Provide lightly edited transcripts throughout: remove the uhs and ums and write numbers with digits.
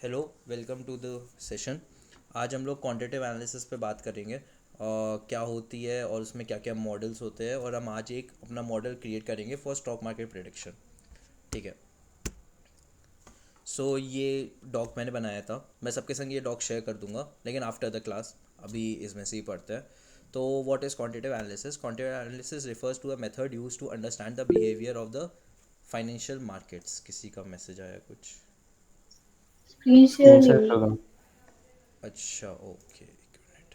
Hello, welcome to the session. आज हम लोग क्वांटिटेटिव एनालिसिस पे बात करेंगे। क्या होती है और उसमें क्या क्या मॉडल्स होते हैं, और हम आज एक अपना मॉडल क्रिएट करेंगे फॉर स्टॉक मार्केट प्रेडिक्शन। ठीक है। ये डॉक मैंने बनाया था, मैं सबके संग ये डॉक शेयर कर दूंगा, लेकिन आफ्टर द क्लास अभी इसमें से ही पढ़ते हैं। तो what is quantitative analysis? Quantitative analysis refers to a method use to understand the behaviour of the financial markets. किसी का मैसेज आया कुछ? स्क्रीन शेयर स्क्रीन नहीं शेयर हुई। कर दो। अच्छा, ओके, एक मिनट।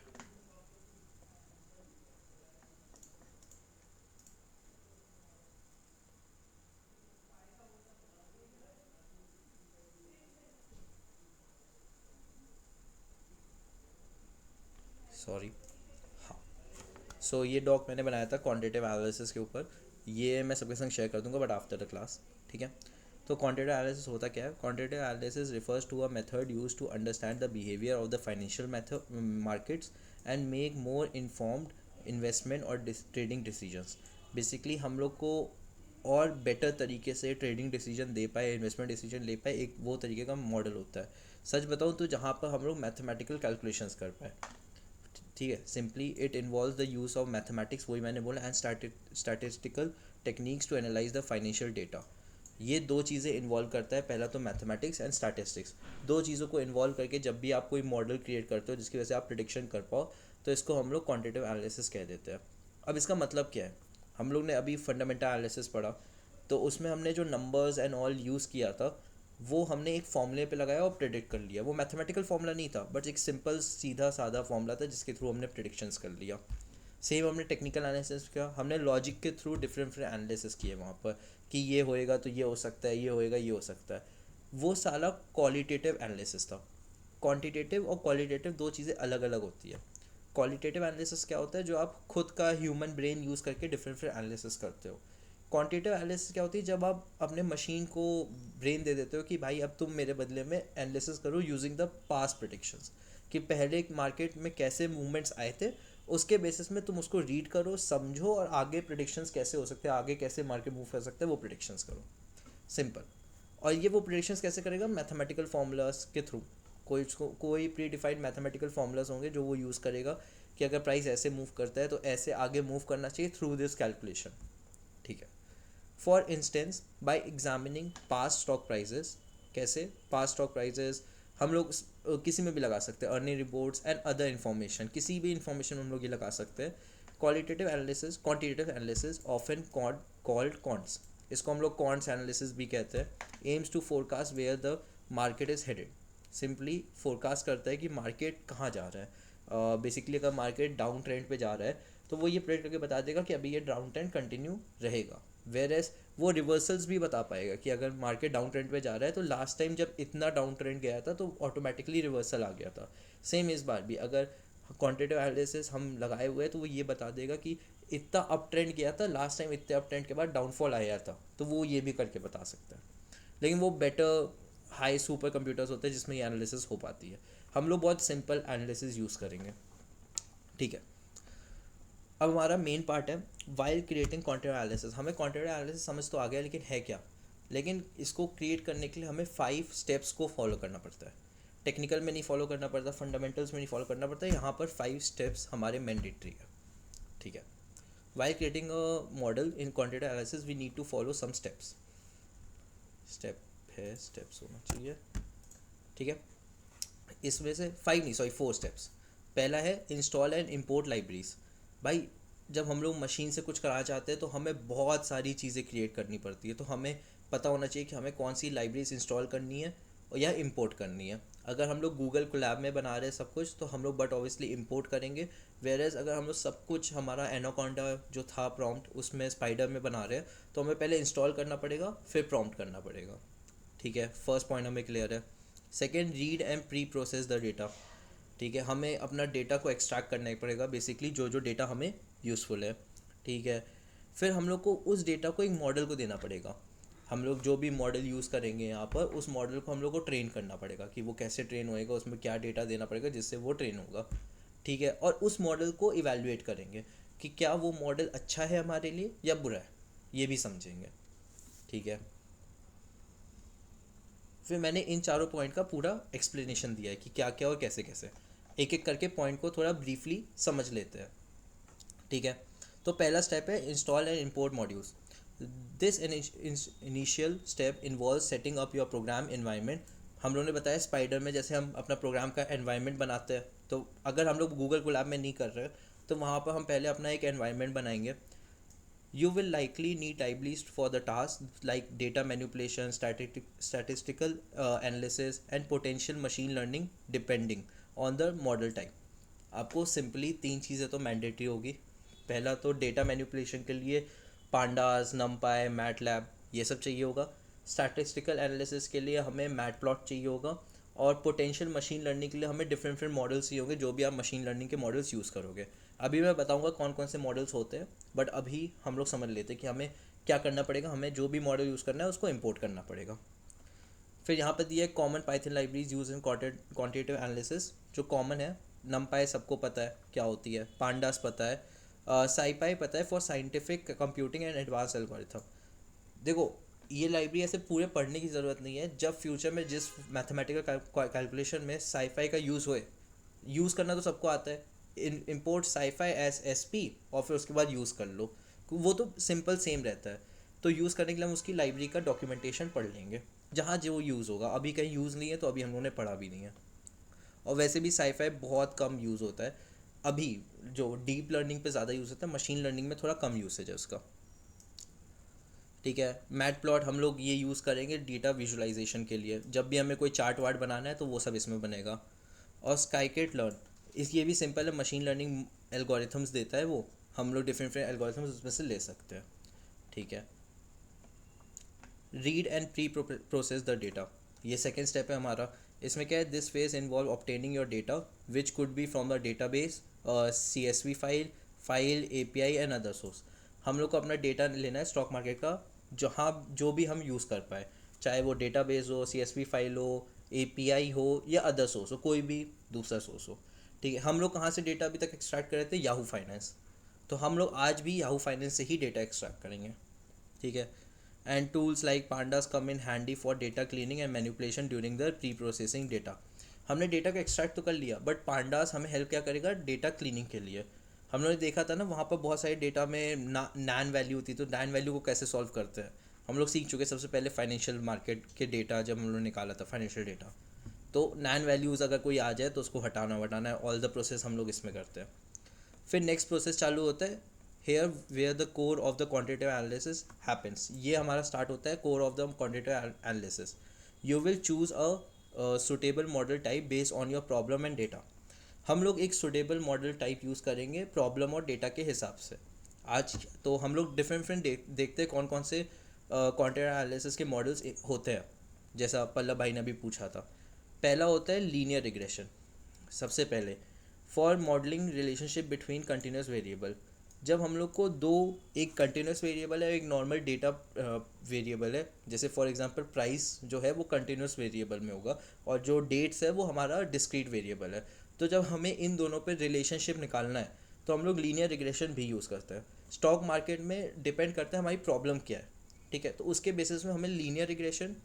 सॉरी। हाँ। ये डॉक मैंने बनाया था क्वांटिटेटिव एनालिसिस के ऊपर। ये मैं सबके संग शेयर कर दूंगा बट आफ्टर द क्लास। ठीक है। तो क्वांटिटेटिव एनालिसिस होता क्या है? Quantitative analysis refers to a method use to understand the behaviour of the financial method markets and make more informed investment और ट्रेडिंग डिसीजंस। बेसिकली हम लोग को और बेटर तरीके से ट्रेडिंग डिसीजन दे पाए, इन्वेस्टमेंट डिसीजन ले पाए, एक वो तरीके का मॉडल होता है। सच बताऊँ तो जहाँ पर हम लोग मैथमेटिकल कैलकुलेशंस कर पाए। ठीक है। Simply it involve the use of mathematics, वही मैंने बोला, and statistical techniques to analyse the financial data. ये दो चीज़ें इन्वॉल्व करता है, पहला तो मैथमेटिक्स एंड स्टैटिस्टिक्स। दो चीज़ों को इन्वॉल्व करके जब भी आप कोई मॉडल क्रिएट करते हो जिसकी वजह से आप प्रिडिक्शन कर पाओ, तो इसको हम लोग क्वांटिटेटिव एनालिसिस कह देते हैं। अब इसका मतलब क्या है? हम लोग ने अभी फंडामेंटल एनालिसिस पढ़ा, तो उसमें हमने जो नंबर्स एंड ऑल यूज़ किया था, वो हमने एक फॉर्मूले पे लगाया और प्रिडिक्ट कर लिया। वो मैथमेटिकल फॉर्मूला नहीं था, बट एक सिंपल सीधा साधा फॉर्मूला था जिसके थ्रू हमने प्रिडिक्शंस कर लिया। सेम हमने टेक्निकल एनालिसिस किया, हमने लॉजिक के थ्रू डिफरेंट डिफरेंट एनालिसिस किए वहाँ पर, कि ये होएगा तो ये हो सकता है, ये होएगा ये हो सकता है। वो साला क्वालिटेटिव एनालिसिस था। क्वांटिटेटिव और क्वालिटेटिव दो चीज़ें अलग अलग होती है। क्वालिटेटिव एनालिसिस क्या होता है? जो आप खुद का ह्यूमन ब्रेन यूज़ करके डिफरेंट डिफरेंट एनालिसिस करते हो। क्वांटिटेटिव एनालिसिस क्या होती है? जब आप अपने मशीन को ब्रेन दे देते हो कि भाई अब तुम मेरे बदले में एनालिसिस करो यूजिंग द पास्ट प्रेडिक्शंस, कि पहले मार्केट में कैसे मूवमेंट्स आए थे, उसके बेसिस में तुम उसको रीड करो, समझो, और आगे प्रेडिक्शंस कैसे हो सकते हैं, आगे कैसे मार्केट मूव कर सकते हैं, वो प्रेडिक्शंस करो। सिंपल। और ये वो प्रेडिक्शंस कैसे करेगा? मैथमेटिकल फार्मूलाज के थ्रू। कोई प्री डिफाइंड मैथमेटिकल फार्मूलाज होंगे जो वो यूज़ करेगा, कि अगर प्राइस ऐसे मूव करता है तो ऐसे आगे मूव करना चाहिए थ्रू दिस कैलकुलेशन। ठीक है। For instance, by examining past stock prices. कैसे पास्ट स्टॉक प्राइजेस? हम लोग किसी में भी लगा सकते हैं, earning reports and other information, किसी भी इन्फॉर्मेशन हम लोग ये लगा सकते हैं। Qualitative analysis, quantitative analysis often called quants, इसको हम लोग क्वांट्स एनालिसिस भी कहते हैं। Aims to forecast where the market is headed. Simply forecast करता है कि मार्केट कहाँ जा रहा है। बेसिकली अगर मार्केट डाउन ट्रेंड पे जा रहा है तो वो ये प्रेडिक्ट करके बता देगा कि अभी ये डाउन ट्रेंड कंटिन्यू रहेगा। वेर एज वो रिवर्सल्स भी बता पाएगा कि अगर मार्केट डाउन ट्रेंड पे जा रहा है तो लास्ट टाइम जब इतना डाउन ट्रेंड गया था तो ऑटोमेटिकली रिवर्सल आ गया था। सेम इस बार भी अगर क्वांटिटेटिव एनालिसिस हम लगाए हुए हैं तो वो ये बता देगा कि इतना अप ट्रेंड गया था लास्ट टाइम, इतने अप ट्रेंड के बाद डाउनफॉल आया था, तो वो ये भी करके बता सकता है। लेकिन वो बेटर हाई सुपर कंप्यूटर्स होते हैं जिसमें ये एनालिसिस हो पाती है। हम लोग बहुत सिंपल एनालिसिस यूज़ करेंगे। ठीक है। अब हमारा मेन पार्ट है वाइल क्रिएटिंग क्वांटिटेटिव एनालिसिस। हमें क्वांटिटेटिव एनालिसिस समझ तो आ गया, लेकिन है क्या? लेकिन इसको क्रिएट करने के लिए हमें 5 स्टेप्स को फॉलो करना पड़ता है। टेक्निकल में नहीं फॉलो करना पड़ता, फंडामेंटल्स में नहीं फॉलो करना पड़ता, यहाँ पर 5 स्टेप्स हमारे मैंडेटरी है। ठीक है। While creating a model in quantitative analysis we need to follow some steps. Step है, स्टेप्स होना चाहिए। ठीक है। इसमें से 5 नहीं, सॉरी 4 स्टेप्स। पहला है इंस्टॉल एंड इम्पोर्ट लाइब्रेरीज। भाई, जब हम लोग मशीन से कुछ कराना चाहते हैं तो हमें बहुत सारी चीज़ें क्रिएट करनी पड़ती है, तो हमें पता होना चाहिए कि हमें कौन सी लाइब्रेरीज इंस्टॉल करनी है और या इंपोर्ट करनी है। अगर हम लोग गूगल कोलैब में बना रहे हैं सब कुछ तो हम लोग बट ऑब्वियसली इंपोर्ट करेंगे। वेरेज अगर हम लोग सब कुछ हमारा एनाकोंडा जो था प्रॉम्प्ट उसमें स्पाइडर में बना रहे हैं तो हमें पहले इंस्टॉल करना पड़ेगा, फिर प्रॉम्प्ट करना पड़ेगा। ठीक है, फर्स्ट पॉइंट हमें क्लियर है। Second, read and pre process the data. ठीक है, हमें अपना डेटा को एक्सट्रैक्ट करना ही पड़ेगा, बेसिकली जो जो डेटा हमें यूज़फुल है। ठीक है। फिर हम लोग को उस डेटा को एक मॉडल को देना पड़ेगा। हम लोग जो भी मॉडल यूज़ करेंगे यहाँ पर, उस मॉडल को हम लोग को ट्रेन करना पड़ेगा कि वो कैसे ट्रेन होएगा, उसमें क्या डेटा देना पड़ेगा जिससे वो ट्रेन होगा। ठीक है। और उस मॉडल को इवेलुएट करेंगे कि क्या वो मॉडल अच्छा है हमारे लिए या बुरा है, ये भी समझेंगे। ठीक है। फिर मैंने इन चारों पॉइंट का पूरा एक्सप्लेनेशन दिया है कि क्या क्या और कैसे कैसे, एक एक करके पॉइंट को थोड़ा ब्रीफली समझ लेते हैं, ठीक है। तो पहला स्टेप है install and import modules. This initial step involve setting up your program environment. हम लोगों ने बताया स्पाइडर में जैसे हम अपना प्रोग्राम का एनवायरनमेंट बनाते हैं, तो अगर हम लोग गूगल कोलैब में नहीं कर रहे तो वहाँ पर हम पहले अपना एक एनवायरनमेंट बनाएंगे। You will likely need libraries for the task like data manipulation, statistical analysis, and potential machine learning depending on the model type. आपको सिंपली तीन चीज़ें तो मैंडेटरी होगी। पहला तो डेटा मैनिपुलेशन के लिए पांडास, नमपाई, मैटलैब ये सब चाहिए होगा। स्टैटिस्टिकल एनालिसिस के लिए हमें मैटप्लॉट चाहिए होगा। और पोटेंशियल मशीन लर्निंग के लिए हमें डिफरेंट डिफरेंट मॉडल्स चाहिए होंगे, जो भी आप मशीन लर्निंग के मॉडल्स यूज़ करोगे। अभी मैं बताऊंगा कौन कौन से मॉडल्स होते हैं, बट अभी हम लोग समझ लेते हैं कि हमें क्या करना पड़ेगा। हमें जो भी मॉडल यूज़ करना है उसको इंपोर्ट करना पड़ेगा। फिर यहाँ पर दिया है common Python libraries use in quantitative analysis, जो कॉमन है। नमपाई सबको पता है क्या होती है, पांडास पता है, साईपाई पता है for scientific computing and advance algorithm. देखो ये लाइब्रेरी ऐसे पूरे पढ़ने की ज़रूरत नहीं है। जब फ्यूचर में जिस मैथमेटिकल कैलकुलेशन में साईफाई का यूज़ होए, यूज़ करना तो सबको आता है, import SciPy as S P और फिर उसके बाद यूज़ कर लो, वो तो सिंपल सेम रहता है। तो यूज़ करने के लिए हम उसकी लाइब्रेरी का डॉक्यूमेंटेशन पढ़ लेंगे जहाँ जो यूज़ होगा। अभी कहीं यूज़ नहीं है तो अभी हम लोगों ने पढ़ा भी नहीं है। और वैसे भी साईफाई बहुत कम यूज़ होता है अभी, जो डीप लर्निंग पे ज़्यादा यूज़ होता है, मशीन लर्निंग में थोड़ा कम यूसेज है उसका, ठीक है। मैट प्लॉट हम लोग ये यूज़ करेंगे डेटा विजुअलाइजेशन के लिए, जब भी हमें कोई चार्ट वार्ट बनाना है तो वो सब इसमें बनेगा। और स्काईकिट लर्न, इस ये भी सिंपल है, मशीन लर्निंग एल्गोरिथम्स देता है वो, हम लोग डिफरेंट डिफरेंट एल्गोरिथम्स उसमें से ले सकते हैं, ठीक है। Read and pre process the data, ये सेकेंड स्टेप है हमारा। इसमें क्या है, this phase involve obtaining your data which could be from the data base, CSV file API and other source. हम लोग को अपना डेटा लेना है स्टॉक मार्केट का, जहाँ जो भी हम यूज़ कर पाए, चाहे वो डेटा बेस हो, CSV फाइल हो, API हो या अदर सोर्स हो, कोई भी दूसरा सोर्स हो, ठीक है। हम लोग कहाँ से डेटा अभी तक एक्सट्रैक्ट कर रहे थे, याहू फाइनेंस, तो हम लोग आज भी याहू फाइनेंस से ही डेटा एक्सट्रैक्ट करेंगे, ठीक है। And tools like pandas come in handy for data cleaning and manipulation during the pre processing data. हमने डेटा को एक्सट्रैक्ट तो कर लिया, बट पांडास हमें हेल्प क्या करेगा डेटा क्लीनिंग के लिए। हम लोगों ने देखा था ना वहाँ पर बहुत सारे डेटा में नैन वैल्यू थी, तो नैन वैल्यू को कैसे सॉल्व करते हैं हम लोग सीख चुके। सबसे पहले फाइनेंशियल मार्केट के डेटा जब हम लोगों ने निकाला था, फाइनेंशियल डेटा, तो नैन वैल्यूज़ अगर कोई आ जाए तो उसको हटाना वटाना है, ऑल द प्रोसेस हम लोग इसमें करते हैं। फिर नेक्स्ट प्रोसेस चालू होता है, here where the core of the quantitative analysis happens. ये हमारा स्टार्ट होता है core of the quantitative analysis. You will choose a suitable model type based on your problem and data. हम लोग एक सुटेबल मॉडल टाइप यूज़ करेंगे problem और data के हिसाब से। आज तो हम लोग डिफरेंट डिफरेंट देखते हैं कौन कौन से क्वांटिटेटिव एनालिसिस के मॉडल्स होते हैं, जैसा पल्लव भाई ने भी पूछा था। पहला होता है लीनियर रिग्रेशन। सबसे पहले for modelling relationship between continuous variable, जब हम लोग को दो, एक कंटिन्यूस वेरिएबल है, एक नॉर्मल डेटा वेरिएबल है, जैसे फॉर एग्जांपल प्राइस जो है वो कंटिन्यूस वेरिएबल में होगा और जो डेट्स है वो हमारा डिस्क्रीट वेरिएबल है। तो जब हमें इन दोनों पे रिलेशनशिप निकालना है तो हम लोग लीनियर रिग्रेशन भी यूज़ करते हैं। स्टॉक मार्केट में डिपेंड करता है हमारी प्रॉब्लम क्या है, ठीक है, तो उसके बेसिस में हमें लीनियर रिग्रेशन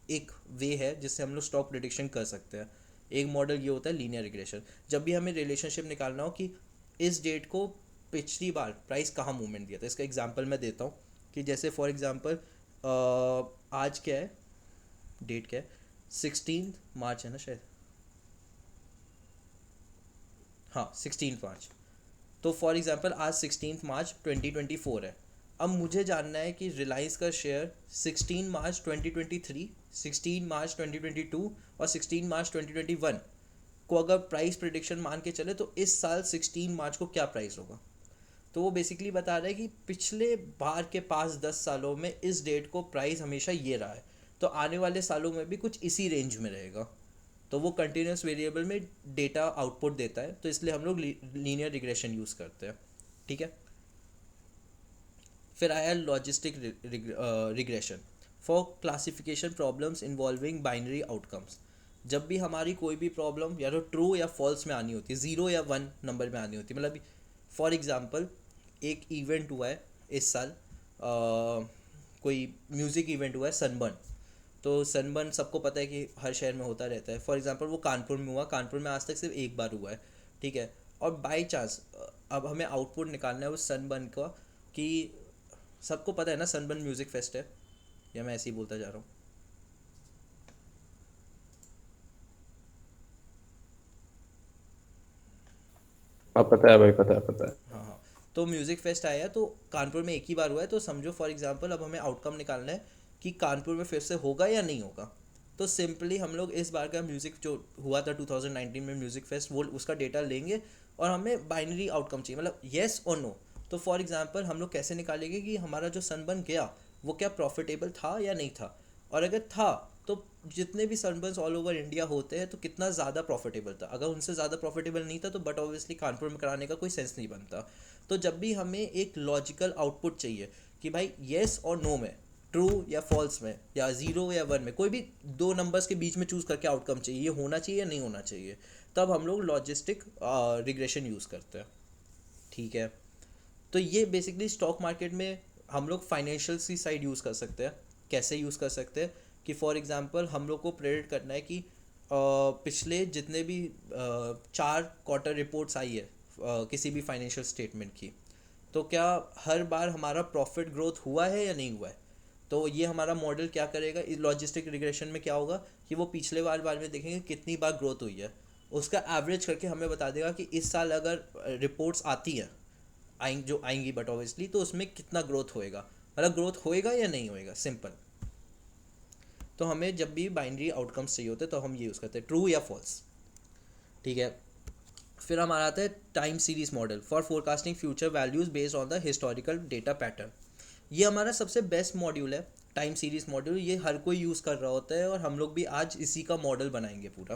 एक वे है जिससे हम लोग स्टॉक प्रिडिक्शन कर सकते हैं। एक मॉडल ये होता है लीनियर रिग्रेशन। जब भी हमें रिलेशनशिप निकालना हो कि इस डेट को पिछली बार प्राइस कहाँ मूवमेंट दिया था, इसका एग्जांपल मैं देता हूँ कि जैसे फॉर एग्जांपल आज क्या है, डेट क्या है, 16 मार्च है ना शायद, हाँ 16 मार्च। तो फॉर एग्जांपल आज 16 मार्च 2024 है। अब मुझे जानना है कि रिलायंस का शेयर 16 मार्च 2023, 16 मार्च 2022 और 16 मार्च 2021 को अगर प्राइस प्रिडिक्शन मान के चले तो इस साल 16 मार्च को क्या प्राइस होगा। तो वो बेसिकली बता रहा है कि पिछले बार के 5-10 सालों में इस डेट को प्राइस हमेशा ये रहा है, तो आने वाले सालों में भी कुछ इसी रेंज में रहेगा। तो वो कंटिन्यूस वेरिएबल में डेटा आउटपुट देता है, तो इसलिए हम लोग लीनियर रिग्रेशन यूज़ करते हैं, ठीक है। फिर आया logistic regression for classification problems involving binary outcomes. जब भी हमारी कोई भी प्रॉब्लम या तो ट्रू या फॉल्स में आनी होती है, 0 या 1 नंबर में आनी होती है, मतलब फॉर एग्जांपल एक इवेंट हुआ है इस साल, कोई म्यूज़िक इवेंट हुआ है सनबर्न, तो सनबर्न सबको पता है कि हर शहर में होता रहता है। फॉर एग्जांपल वो कानपुर में हुआ, कानपुर में आज तक सिर्फ एक बार हुआ है, ठीक है। और बाई चांस अब हमें आउटपुट निकालना है उस सनबर्न का, कि सबको पता है ना सनबर्न म्यूज़िक फेस्ट है, या मैं ऐसे ही बोलता जा रहा हूँ। हाँ पता है भाई, पता है पता है। हाँ हाँ। तो म्यूज़िक फेस्ट आया है, तो कानपुर में एक ही बार हुआ है, तो समझो फॉर एग्जांपल अब हमें आउटकम निकालना है कि कानपुर में फिर से होगा या नहीं होगा। तो सिंपली हम लोग इस बार का म्यूज़िक जो हुआ था 2019 में म्यूज़िक फेस्ट, वो उसका डेटा लेंगे और हमें बाइनरी आउटकम चाहिए, मतलब येस और नो। तो फॉर एग्जांपल हम लोग कैसे निकालेंगे कि हमारा जो सनबर्न गया वो क्या प्रॉफिटेबल था या नहीं था, और अगर था तो जितने भी सनबर्न्स ऑल ओवर इंडिया होते हैं तो कितना ज़्यादा प्रॉफिटेबल था। अगर उनसे ज़्यादा प्रॉफिटेबल नहीं था तो बट ऑब्वियसली कानपुर में कराने का कोई सेंस नहीं बनता। तो जब भी हमें एक लॉजिकल आउटपुट चाहिए कि भाई येस और नो में, ट्रू या फॉल्स में, या ज़ीरो या वन में, कोई भी दो नंबर्स के बीच में चूज़ करके आउटकम चाहिए, ये होना चाहिए या नहीं होना चाहिए, तब हम लोग लॉजिस्टिक रिग्रेशन यूज़ करते हैं, ठीक है। तो ये बेसिकली स्टॉक मार्केट में हम लोग फाइनेंशियल सी साइड यूज़ कर सकते हैं। कैसे यूज़ कर सकते हैं कि फॉर एग्जांपल हम लोग को प्रेडिक्ट करना है कि पिछले जितने भी 4 क्वार्टर रिपोर्ट्स आई है किसी भी फाइनेंशियल स्टेटमेंट की, तो क्या हर बार हमारा प्रॉफिट ग्रोथ हुआ है या नहीं हुआ है। तो ये हमारा मॉडल क्या करेगा, इस लॉजिस्टिक रिग्रेशन में क्या होगा कि वो पिछले बार बार में देखेंगे कितनी बार ग्रोथ हुई है, उसका एवरेज करके हमें बता देगा कि इस साल अगर रिपोर्ट्स आती हैं, जो आएंगी बट ऑब्वियसली, तो उसमें कितना ग्रोथ होएगा, मतलब ग्रोथ होएगा या नहीं होएगा, सिंपल। तो हमें जब भी बाइनरी आउटकम्स चाहिए होते हैं तो हम ये यूज़ करते हैं, ट्रू या फॉल्स, ठीक है। फिर हमारा आता है time series model for forecasting future values based on the historical data pattern. ये हमारा सबसे बेस्ट मॉड्यूल है, टाइम सीरीज मॉड्यूल। ये हर कोई यूज़ कर रहा होता है और हम लोग भी आज इसी का मॉडल बनाएंगे पूरा,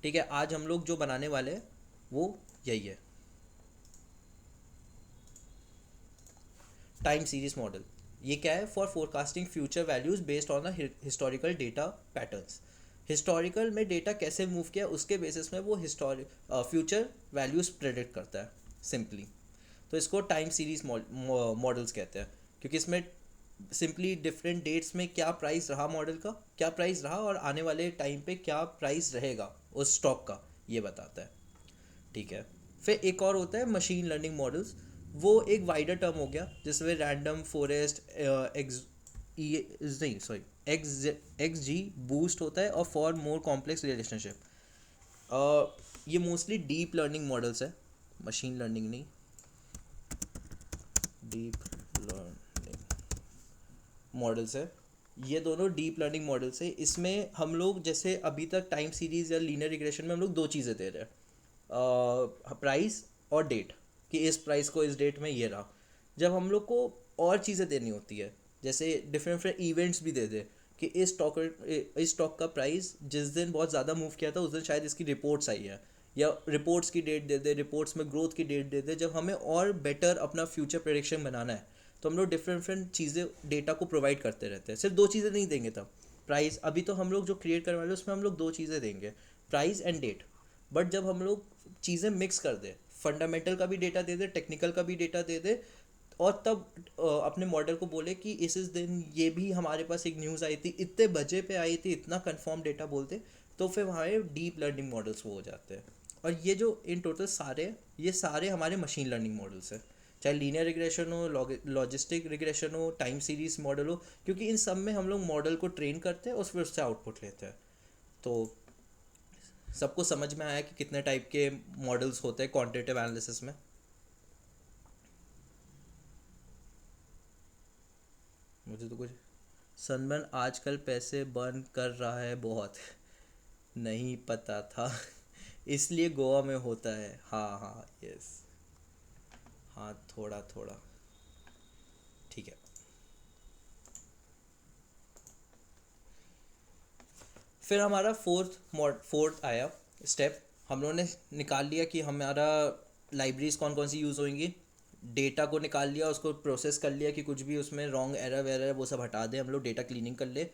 ठीक है। आज हम लोग जो बनाने वाले हैं वो यही है, टाइम सीरीज मॉडल। ये क्या है, for forecasting future values based on the historical data patterns. Historical में डेटा कैसे मूव किया उसके बेसिस में वो फ्यूचर वैल्यूज़ प्रेडिक्ट करता है सिंपली। तो इसको टाइम सीरीज मॉडल्स कहते हैं, क्योंकि इसमें सिंपली डिफरेंट डेट्स में क्या प्राइस रहा, मॉडल का क्या प्राइस रहा और आने वाले टाइम पे क्या प्राइस रहेगा उस स्टॉक का, ये बताता है, ठीक है। फिर एक और होता है मशीन लर्निंग मॉडल्स। वो एक वाइडर टर्म हो गया जिसमें रैंडम फॉरेस्ट एक्स नहीं सॉरी एक्स जी बूस्ट होता है और फॉर मोर कॉम्प्लेक्स रिलेशनशिप। ये मोस्टली डीप लर्निंग मॉडल्स है, मशीन लर्निंग नहीं, डीप लर्निंग मॉडल्स है। ये दोनों डीप लर्निंग मॉडल्स है। इसमें हम लोग जैसे अभी तक टाइम सीरीज या लीनियर रिग्रेशन में हम लोग दो चीज़ें दे रहे हैं, प्राइस और डेट, कि इस प्राइस को इस डेट में ये रहा। जब हम लोग को और चीज़ें देनी होती है, जैसे डिफरेंट डिफरेंट इवेंट्स भी दे दे कि इस स्टॉक का प्राइस जिस दिन बहुत ज़्यादा मूव किया था उस दिन शायद इसकी रिपोर्ट्स आई है, या रिपोर्ट्स की डेट दे दे, रिपोर्ट्स में ग्रोथ की डेट दे दे। जब हमें और बेटर अपना फ्यूचर प्रेडिक्शन बनाना है तो हम लोग डिफरेंट डिफरेंट चीज़ें डेटा को प्रोवाइड करते रहते हैं, सिर्फ दो चीज़ें नहीं देंगे। तब प्राइस, अभी तो हम लोग जो क्रिएट करने वाले उसमें हम लोग दो चीज़ें देंगे, प्राइस एंड डेट। बट जब हम लोग चीज़ें मिक्स कर दें, फंडामेंटल का भी डेटा दे दे, टेक्निकल का भी डेटा दे दे, और तब अपने मॉडल को बोले कि इस दिन ये भी हमारे पास एक न्यूज़ आई थी, इतने बजे पे आई थी, इतना कंफर्म डेटा बोलते, तो फिर हमारे डीप लर्निंग मॉडल्स वो हो जाते हैं। और ये जो इन टोटल सारे, ये सारे हमारे मशीन लर्निंग मॉडल्स हैं, चाहे लीनियर रिग्रेशन हो, लॉजिस्टिक रिग्रेशन हो, टाइम सीरीज मॉडल हो, क्योंकि इन सब में हम लोग मॉडल को ट्रेन करते हैं और फिर उससे आउटपुट लेते हैं। तो सबको समझ में आया कि कितने टाइप के मॉडल्स होते हैं क्वांटिटेटिव एनालिसिस में। मुझे तो कुछ, सनबर्न आजकल पैसे बर्न कर रहा है बहुत, नहीं पता था इसलिए गोवा में होता है, हाँ हाँ यस, हाँ थोड़ा थोड़ा, ठीक है। फिर हमारा फोर्थ आया स्टेप, हम लोगों ने निकाल लिया कि हमारा लाइब्रेरीज कौन कौन सी यूज़ होंगी, डेटा को निकाल लिया, उसको प्रोसेस कर लिया कि कुछ भी उसमें रॉन्ग एरर वेरर वो सब हटा दें, हम लोग डेटा क्लीनिंग कर ले।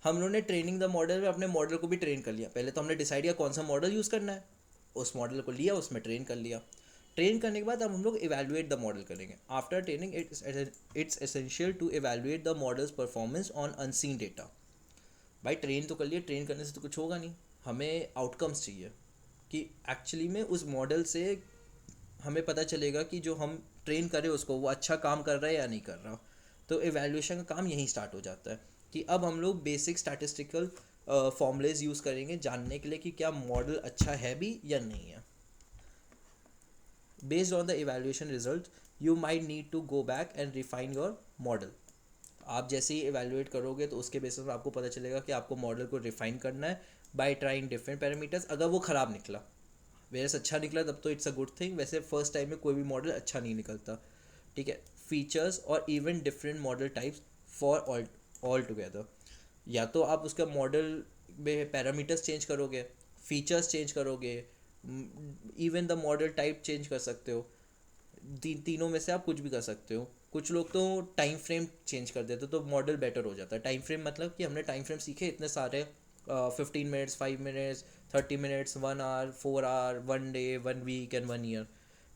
हम लोगों ने ट्रेनिंग द मॉडल में अपने मॉडल को भी ट्रेन कर लिया। पहले तो हमने डिसाइड किया कौन सा मॉडल यूज़ करना है, उस मॉडल को लिया, उसमें ट्रेन कर लिया। ट्रेन करने के बाद अब हम लोग इवेलुएट द मॉडल करेंगे। After training it's essential to evaluate the model's performance on unseen data. भाई ट्रेन तो कर लिया, ट्रेन करने से तो कुछ होगा नहीं, हमें आउटकम्स चाहिए कि एक्चुअली में उस मॉडल से हमें पता चलेगा कि जो हम ट्रेन करें उसको वो अच्छा काम कर रहा है या नहीं कर रहा। तो एवेल्यूएशन का काम यहीं स्टार्ट हो जाता है कि अब हम लोग बेसिक स्टैटिस्टिकल फॉर्मूलेज यूज़ करेंगे जानने के लिए कि क्या मॉडल अच्छा है भी या नहीं है। Based on the evaluation result you might need to go back and refine your model। आप जैसे ही evaluate करोगे तो उसके बेसिस पर आपको पता चलेगा कि आपको मॉडल को रिफाइन करना है बाय ट्राइंग डिफरेंट पैरामीटर्स। अगर वो ख़राब निकला, वैसे अच्छा निकला तब तो इट्स अ गुड थिंग, वैसे फर्स्ट टाइम में कोई भी मॉडल अच्छा नहीं निकलता, ठीक है। फीचर्स और even different model types for all together. या तो आप उसका मॉडल में पैरामीटर्स चेंज करोगे, फीचर्स चेंज करोगे, even the model type change कर सकते हो, तीनों में से आप कुछ भी कर सकते हो। कुछ लोग तो टाइम फ्रेम चेंज कर देते तो मॉडल बेटर हो जाता है। टाइम फ्रेम मतलब कि हमने टाइम फ्रेम सीखे इतने सारे, 15 minutes, 5 minutes, 30 minutes, 1 hour, 4 hour, 1 day, 1 week and 1 year.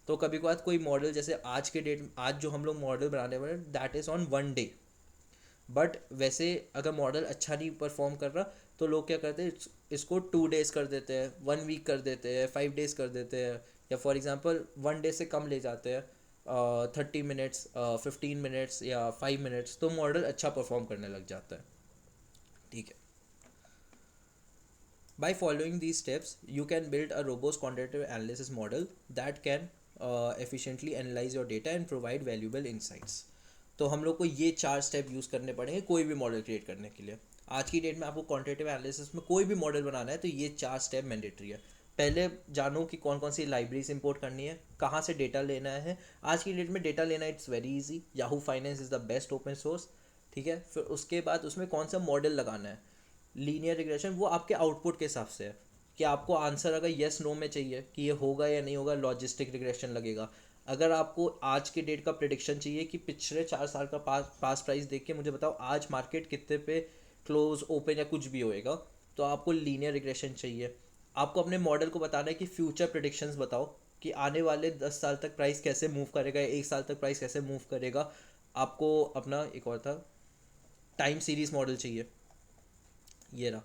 तो कभी कभार कोई मॉडल जैसे आज के डेट, आज जो हम लोग मॉडल बनाने वाले that is on 1 day. But वैसे अगर मॉडल अच्छा नहीं परफॉर्म कर रहा तो लोग क्या करते हैं, इसको 2 डेज़ कर देते हैं, 1 वीक कर देते हैं, 5 डेज़ कर देते हैं, या फॉर एग्जांपल 1 डे से कम ले जाते हैं, 30 मिनट्स, 15 मिनट्स या 5 मिनट्स, तो मॉडल अच्छा परफॉर्म करने लग जाता है, ठीक है। By following these steps, you can build a robust quantitative analysis model that can efficiently analyze your data and provide valuable insights। तो हम लोग को ये 4 स्टेप यूज़ करने पड़ेंगे कोई भी मॉडल क्रिएट करने के लिए। आज की डेट में आपको क्वांटिटेटिव एनालिसिस में कोई भी मॉडल बनाना है तो ये 4 स्टेप मैंडेटरी है। पहले जानो कि कौन कौन सी लाइब्रेरीज इंपोर्ट करनी है, कहाँ से डेटा लेना है। आज की डेट में डेटा लेना it's very easy, Yahoo finance is the best open source, ठीक है। फिर उसके बाद उसमें कौन सा मॉडल लगाना है, लीनियर रिग्रेशन, वो आपके आउटपुट के हिसाब से है कि आपको आंसर अगर येस नो में चाहिए कि ये होगा या नहीं होगा, लॉजिस्टिक रिग्रेशन लगेगा। अगर आपको आज के डेट का प्रिडिक्शन चाहिए कि पिछले 4 साल का पास प्राइस देख के मुझे बताओ आज मार्केट कितने पे क्लोज, ओपन या कुछ भी होएगा, तो आपको लीनियर रिग्रेशन चाहिए। आपको अपने मॉडल को बताना है कि फ्यूचर प्रिडिक्शंस बताओ कि आने वाले 10 साल तक प्राइस कैसे मूव करेगा, 1 साल तक प्राइस कैसे मूव करेगा। आपको अपना एक और था टाइम सीरीज मॉडल चाहिए, ये रहा।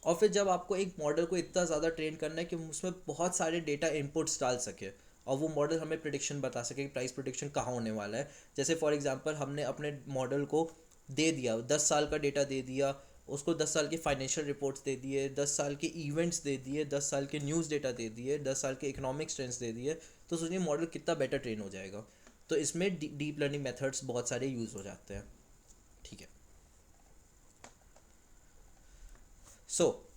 और फिर जब आपको एक मॉडल को इतना ज़्यादा ट्रेन करना है कि उसमें बहुत सारे डेटा इनपुट्स डाल सके और वो मॉडल हमें प्रिडिक्शन बता सके कि प्राइस प्रिडिक्शन कहाँ होने वाला है। जैसे फॉर एग्जांपल हमने अपने मॉडल को दे दिया 10 साल का डेटा दे दिया, उसको 10 साल के फाइनेंशियल रिपोर्ट्स दे दिए, 10 साल के इवेंट्स दे दिए, 10 साल के न्यूज़ डेटा दे दिए, 10 साल के इकोनॉमिक्स ट्रेंड्स दे दिए, तो सोचिए मॉडल कितना बेटर ट्रेन हो जाएगा। तो इसमें डीप लर्निंग मेथड्स बहुत सारे यूज़ हो जाते हैं, ठीक है। So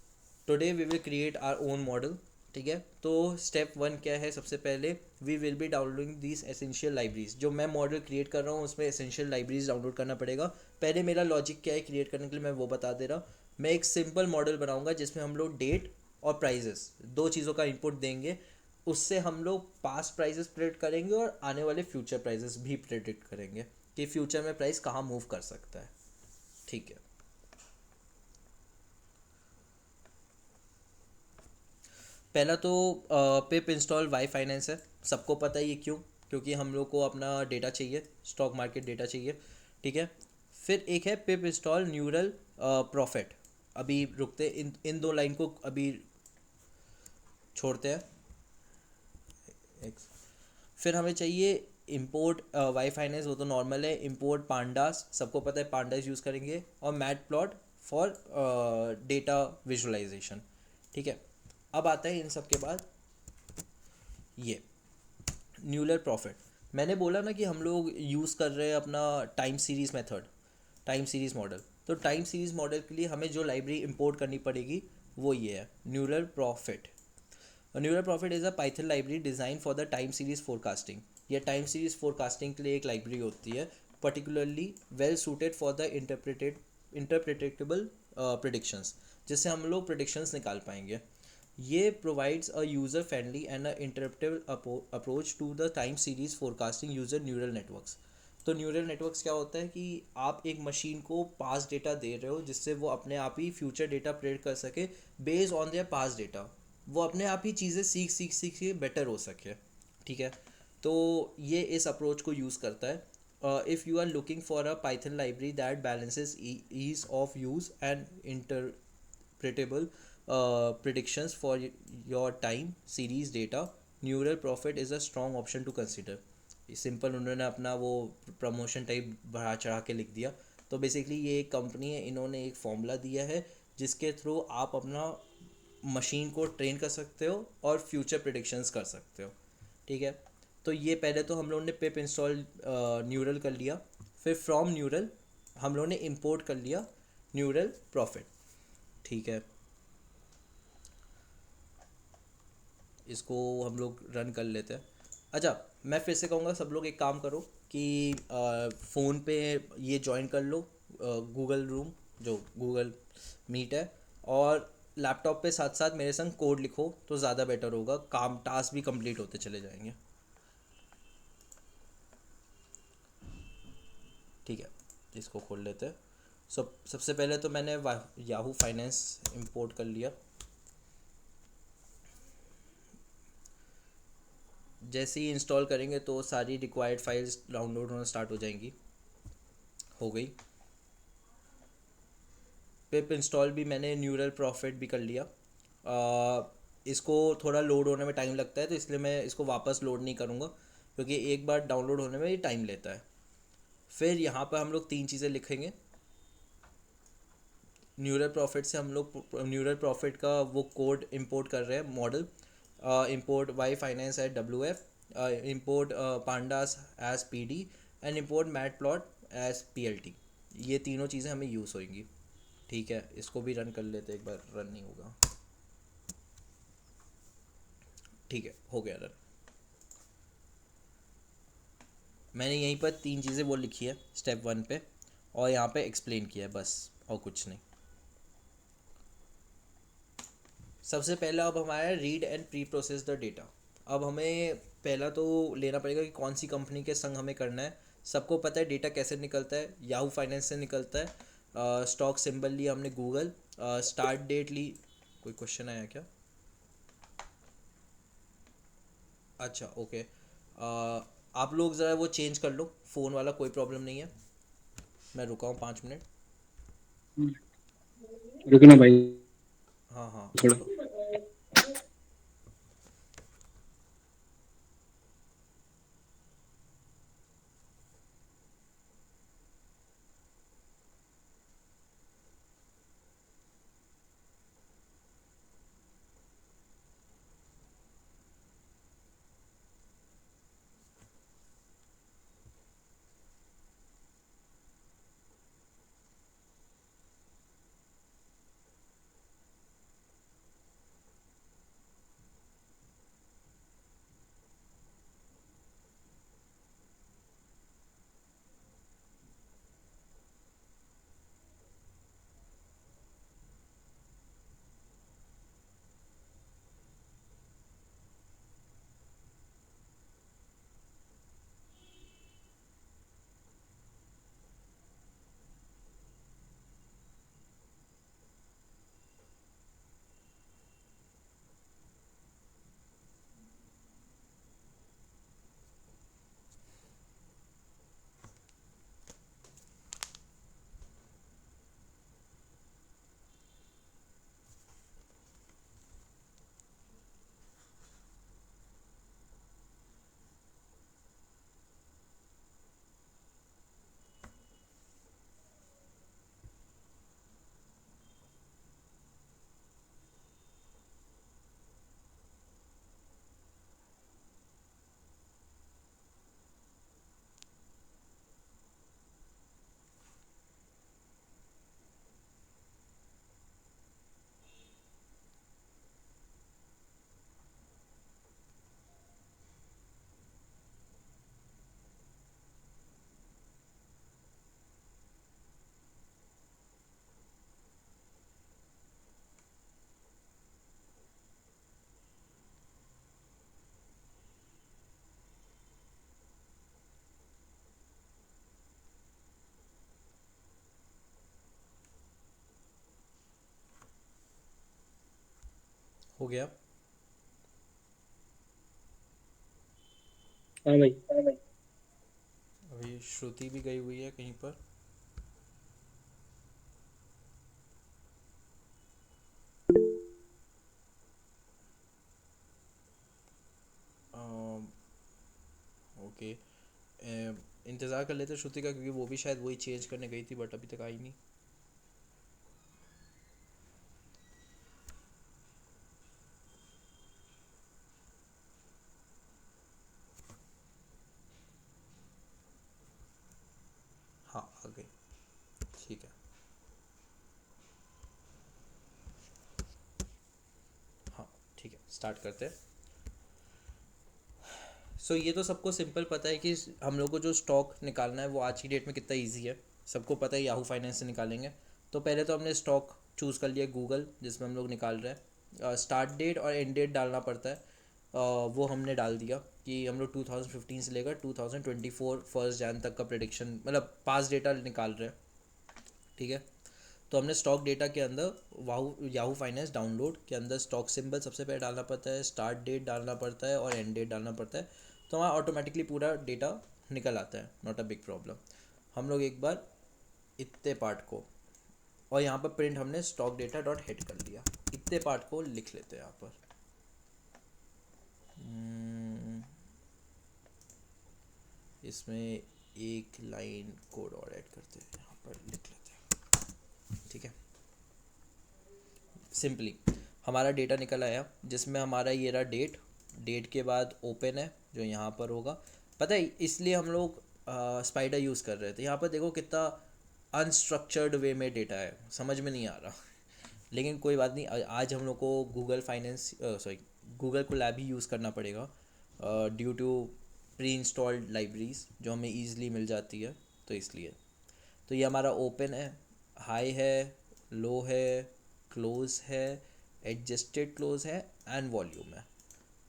today we will create our own model, ठीक है। तो स्टेप 1 क्या है, सबसे पहले we will be downloading this essential libraries. जो मैं मॉडल क्रिएट कर रहा हूँ उसमें एसेंशियल लाइब्रेरीज डाउनलोड करना पड़ेगा। पहले मेरा लॉजिक क्या है क्रिएट करने के लिए मैं वो बता दे रहा हूँ। मैं एक सिंपल मॉडल बनाऊंगा जिसमें हम लोग डेट और प्राइजेस दो चीज़ों का इनपुट देंगे, उससे हम लोग पास्ट प्राइजेस प्रेडिक्ट करेंगे और आने वाले फ्यूचर प्राइजेस भी प्रेडिक्ट करेंगे कि फ्यूचर में प्राइस कहाँ मूव कर सकता है, ठीक है। पहला तो पिप इंस्टॉल वाई फाइनेंस है, सबको पता है ये क्यों, क्योंकि हम लोग को अपना डेटा चाहिए, स्टॉक मार्केट डेटा चाहिए, ठीक है। फिर एक है पिप इंस्टॉल न्यूरल प्रॉफिट। अभी रुकते इन दो लाइन को अभी छोड़ते हैं। फिर हमें चाहिए इंपोर्ट वाई फाइनेंस, वो तो नॉर्मल है। इंपोर्ट पांडास, सबको पता है पांडास यूज़ करेंगे। और mat plot for data visualisation, ठीक है। अब आता है इन सब के बाद ये न्यूलर प्रॉफिट। मैंने बोला ना कि हम लोग यूज़ कर रहे हैं अपना time series method, time series model. तो टाइम सीरीज़ मॉडल के लिए हमें जो लाइब्रेरी इंपोर्ट करनी पड़ेगी वो ये है, neural prophet. Neural prophet is a Python library design for the time series forecasting. यह टाइम सीरीज़ फोरकास्टिंग के लिए एक लाइब्रेरी होती है, particularly well suited for the interpretable predictions, जिससे हम लोग प्रिडिक्शंस निकाल पाएंगे। ये provides a user friendly and interpretable approach to the time series forecasting user neural networks. तो न्यूरल नेटवर्क्स क्या होता है कि आप एक मशीन को पास्ट डेटा दे रहे हो जिससे वो अपने आप ही फ्यूचर डेटा प्रेडिक्ट कर सके based on their past data, वो अपने आप ही चीज़ें सीख के बेटर हो सके, ठीक है। तो ये इस अप्रोच को यूज़ करता है। if you are looking for a Python library that balances ease of use and interpretable predictions for your time series data, Neural Profit is a strong option to consider. Simple उन्होंने अपना वो promotion type बढ़ा चढ़ा के लिख दिया. तो basically ये एक कंपनी है, इन्होंने एक फॉर्मूला दिया है जिसके थ्रू आप अपना मशीन को ट्रेन कर सकते हो और फ्यूचर प्रिडिक्शंस कर सकते हो. ठीक है. तो ये पहले तो हम लोग ने पिप इंस्टॉल न्यूरल कर लिया, फिर फ्रॉम न्यूरल हम लोग ने इंपोर्ट कर लिया न्यूरल प्रॉफिट. ठीक है. इसको हम लोग रन कर लेते हैं. अच्छा, मैं फिर से कहूँगा सब लोग एक काम करो कि फ़ोन पे ये ज्वाइन कर लो गूगल रूम जो गूगल मीट है, और लैपटॉप पे साथ साथ मेरे संग कोड लिखो तो ज़्यादा बेटर होगा. काम टास्क भी कंप्लीट होते चले जाएंगे. ठीक है, इसको खोल लेते हैं. सबसे पहले तो मैंने याहू फाइनेंस इंपोर्ट कर लिया. जैसे ही इंस्टॉल करेंगे तो सारी रिक्वायर्ड फाइल्स डाउनलोड होना स्टार्ट हो जाएंगी. हो गई. पिप इंस्टॉल भी मैंने न्यूरल प्रॉफिट भी कर लिया. इसको थोड़ा लोड होने में टाइम लगता है तो इसलिए मैं इसको वापस लोड नहीं करूँगा, क्योंकि एक बार डाउनलोड होने में ये टाइम लेता है. फिर यहाँ पर हम लोग 3 चीज़ें लिखेंगे. न्यूरल प्रॉफिट से हम लोग न्यूरल प्रॉफिट का वो कोड इंपोर्ट कर रहे हैं model. Import Y finance at WF, import pandas as PD and import mat plot as PLT. ये तीनों चीज़ें हमें यूज़ होंगी. ठीक है, इसको भी रन कर लेते. एक बार रन नहीं होगा. ठीक है, हो गया रन. मैंने यहीं पर 3 चीज़ें वो लिखी है स्टेप 1 पे, और यहाँ पे एक्सप्लेन किया है बस, और कुछ नहीं. सबसे पहला अब हमारा read and pre process the data. अब हमें पहला तो लेना पड़ेगा कि कौन सी कंपनी के संग हमें करना है. सबको पता है डेटा कैसे निकलता है, याहू फाइनेंस से निकलता है. स्टॉक सिंबल लिया हमने गूगल. स्टार्ट डेट ली. कोई क्वेश्चन आया क्या? अच्छा, ओके. आप लोग ज़रा वो चेंज कर लो फ़ोन वाला, कोई प्रॉब्लम नहीं है. मैं रुका हूँ 5 मिनट. रुकना भाई हाँ हाँ, थोड़ा. चलो. हो गया. हाँ भाई. अभी श्रुति भी गई हुई है कहीं पर। ओके, इंतज़ार कर लेते श्रुति का, क्योंकि वो भी शायद वही चेंज करने गई थी बट अभी तक आई नहीं। हाँ आ गई, ठीक है। हाँ ठीक है, स्टार्ट करते हैं। सो ये तो सबको सिंपल पता है कि हम लोग को जो स्टॉक निकालना है वो आज की डेट में कितना इजी है, सबको पता है याहू फाइनेंस से निकालेंगे। तो पहले तो हमने स्टॉक चूज़ कर लिया गूगल, जिसमें हम लोग निकाल रहे हैं। स्टार्ट डेट और एंड डेट डालना पड़ता है। वो हमने डाल दिया कि हम लोग 2015 से लेकर 2024 फर्स्ट जैन तक का प्रेडिक्शन, मतलब पास डेटा निकाल रहे हैं, ठीक है। तो हमने स्टॉक डेटा के अंदर याहू फाइनेंस डाउनलोड के अंदर स्टॉक सिंबल सबसे पहले डालना पड़ता है, स्टार्ट डेट डालना पड़ता है और एंड डेट डालना पड़ता है। तो हमारा ऑटोमेटिकली पूरा डेटा निकल आता है, नॉट अ बिग प्रॉब्लम। हम लोग एक बार इतने पार्ट को, और यहाँ पर प्रिंट हमने स्टॉक डेटा डॉट हेड कर लिया, इतने पार्ट को लिख लेते हैं यहाँ पर। इसमें एक लाइन कोड और ऐड करते हैं, यहाँ पर लिख लेते हैं, ठीक है। सिंपली हमारा डेटा निकल आया, जिसमें हमारा ये रहा डेट, डेट के बाद ओपन है जो यहाँ पर होगा। पता है इसलिए हम लोग स्पाइडर यूज़ कर रहे थे। यहाँ पर देखो कितना अनस्ट्रक्चर्ड वे में डेटा है, समझ में नहीं आ रहा। लेकिन कोई बात नहीं, आज हम लोग को Google finance sorry Google Colab ही यूज़ करना पड़ेगा due to pre installed libraries जो हमें ईज़िली मिल जाती है, तो इसलिए। तो ये हमारा ओपन है, हाई है, लो है, क्लोज है, एडजस्टेड क्लोज है एंड वॉल्यूम है।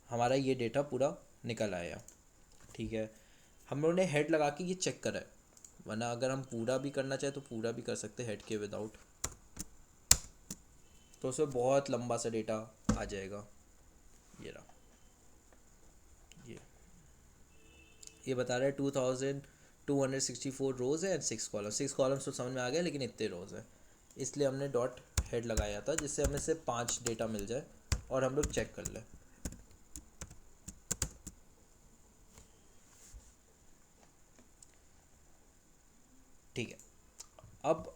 हमारा ये डेटा पूरा निकल आया, ठीक है। हम लोगों ने हेड लगा के ये चेक करा है, वरना अगर हम पूरा भी करना चाहे तो पूरा भी कर सकते हैं हेड के विदाउट, तो उसमें बहुत लंबा सा डेटा आ जाएगा। ये रहा, ये बता रहा है 2264 रोज़ है एंड 6 कॉलम्स तो समझ में आ गया, लेकिन इतने रोज़ है, इसलिए हमने डॉट हेड लगाया था जिससे हमें से 5 डेटा मिल जाए और हम लोग चेक कर लें। ठीक है। अब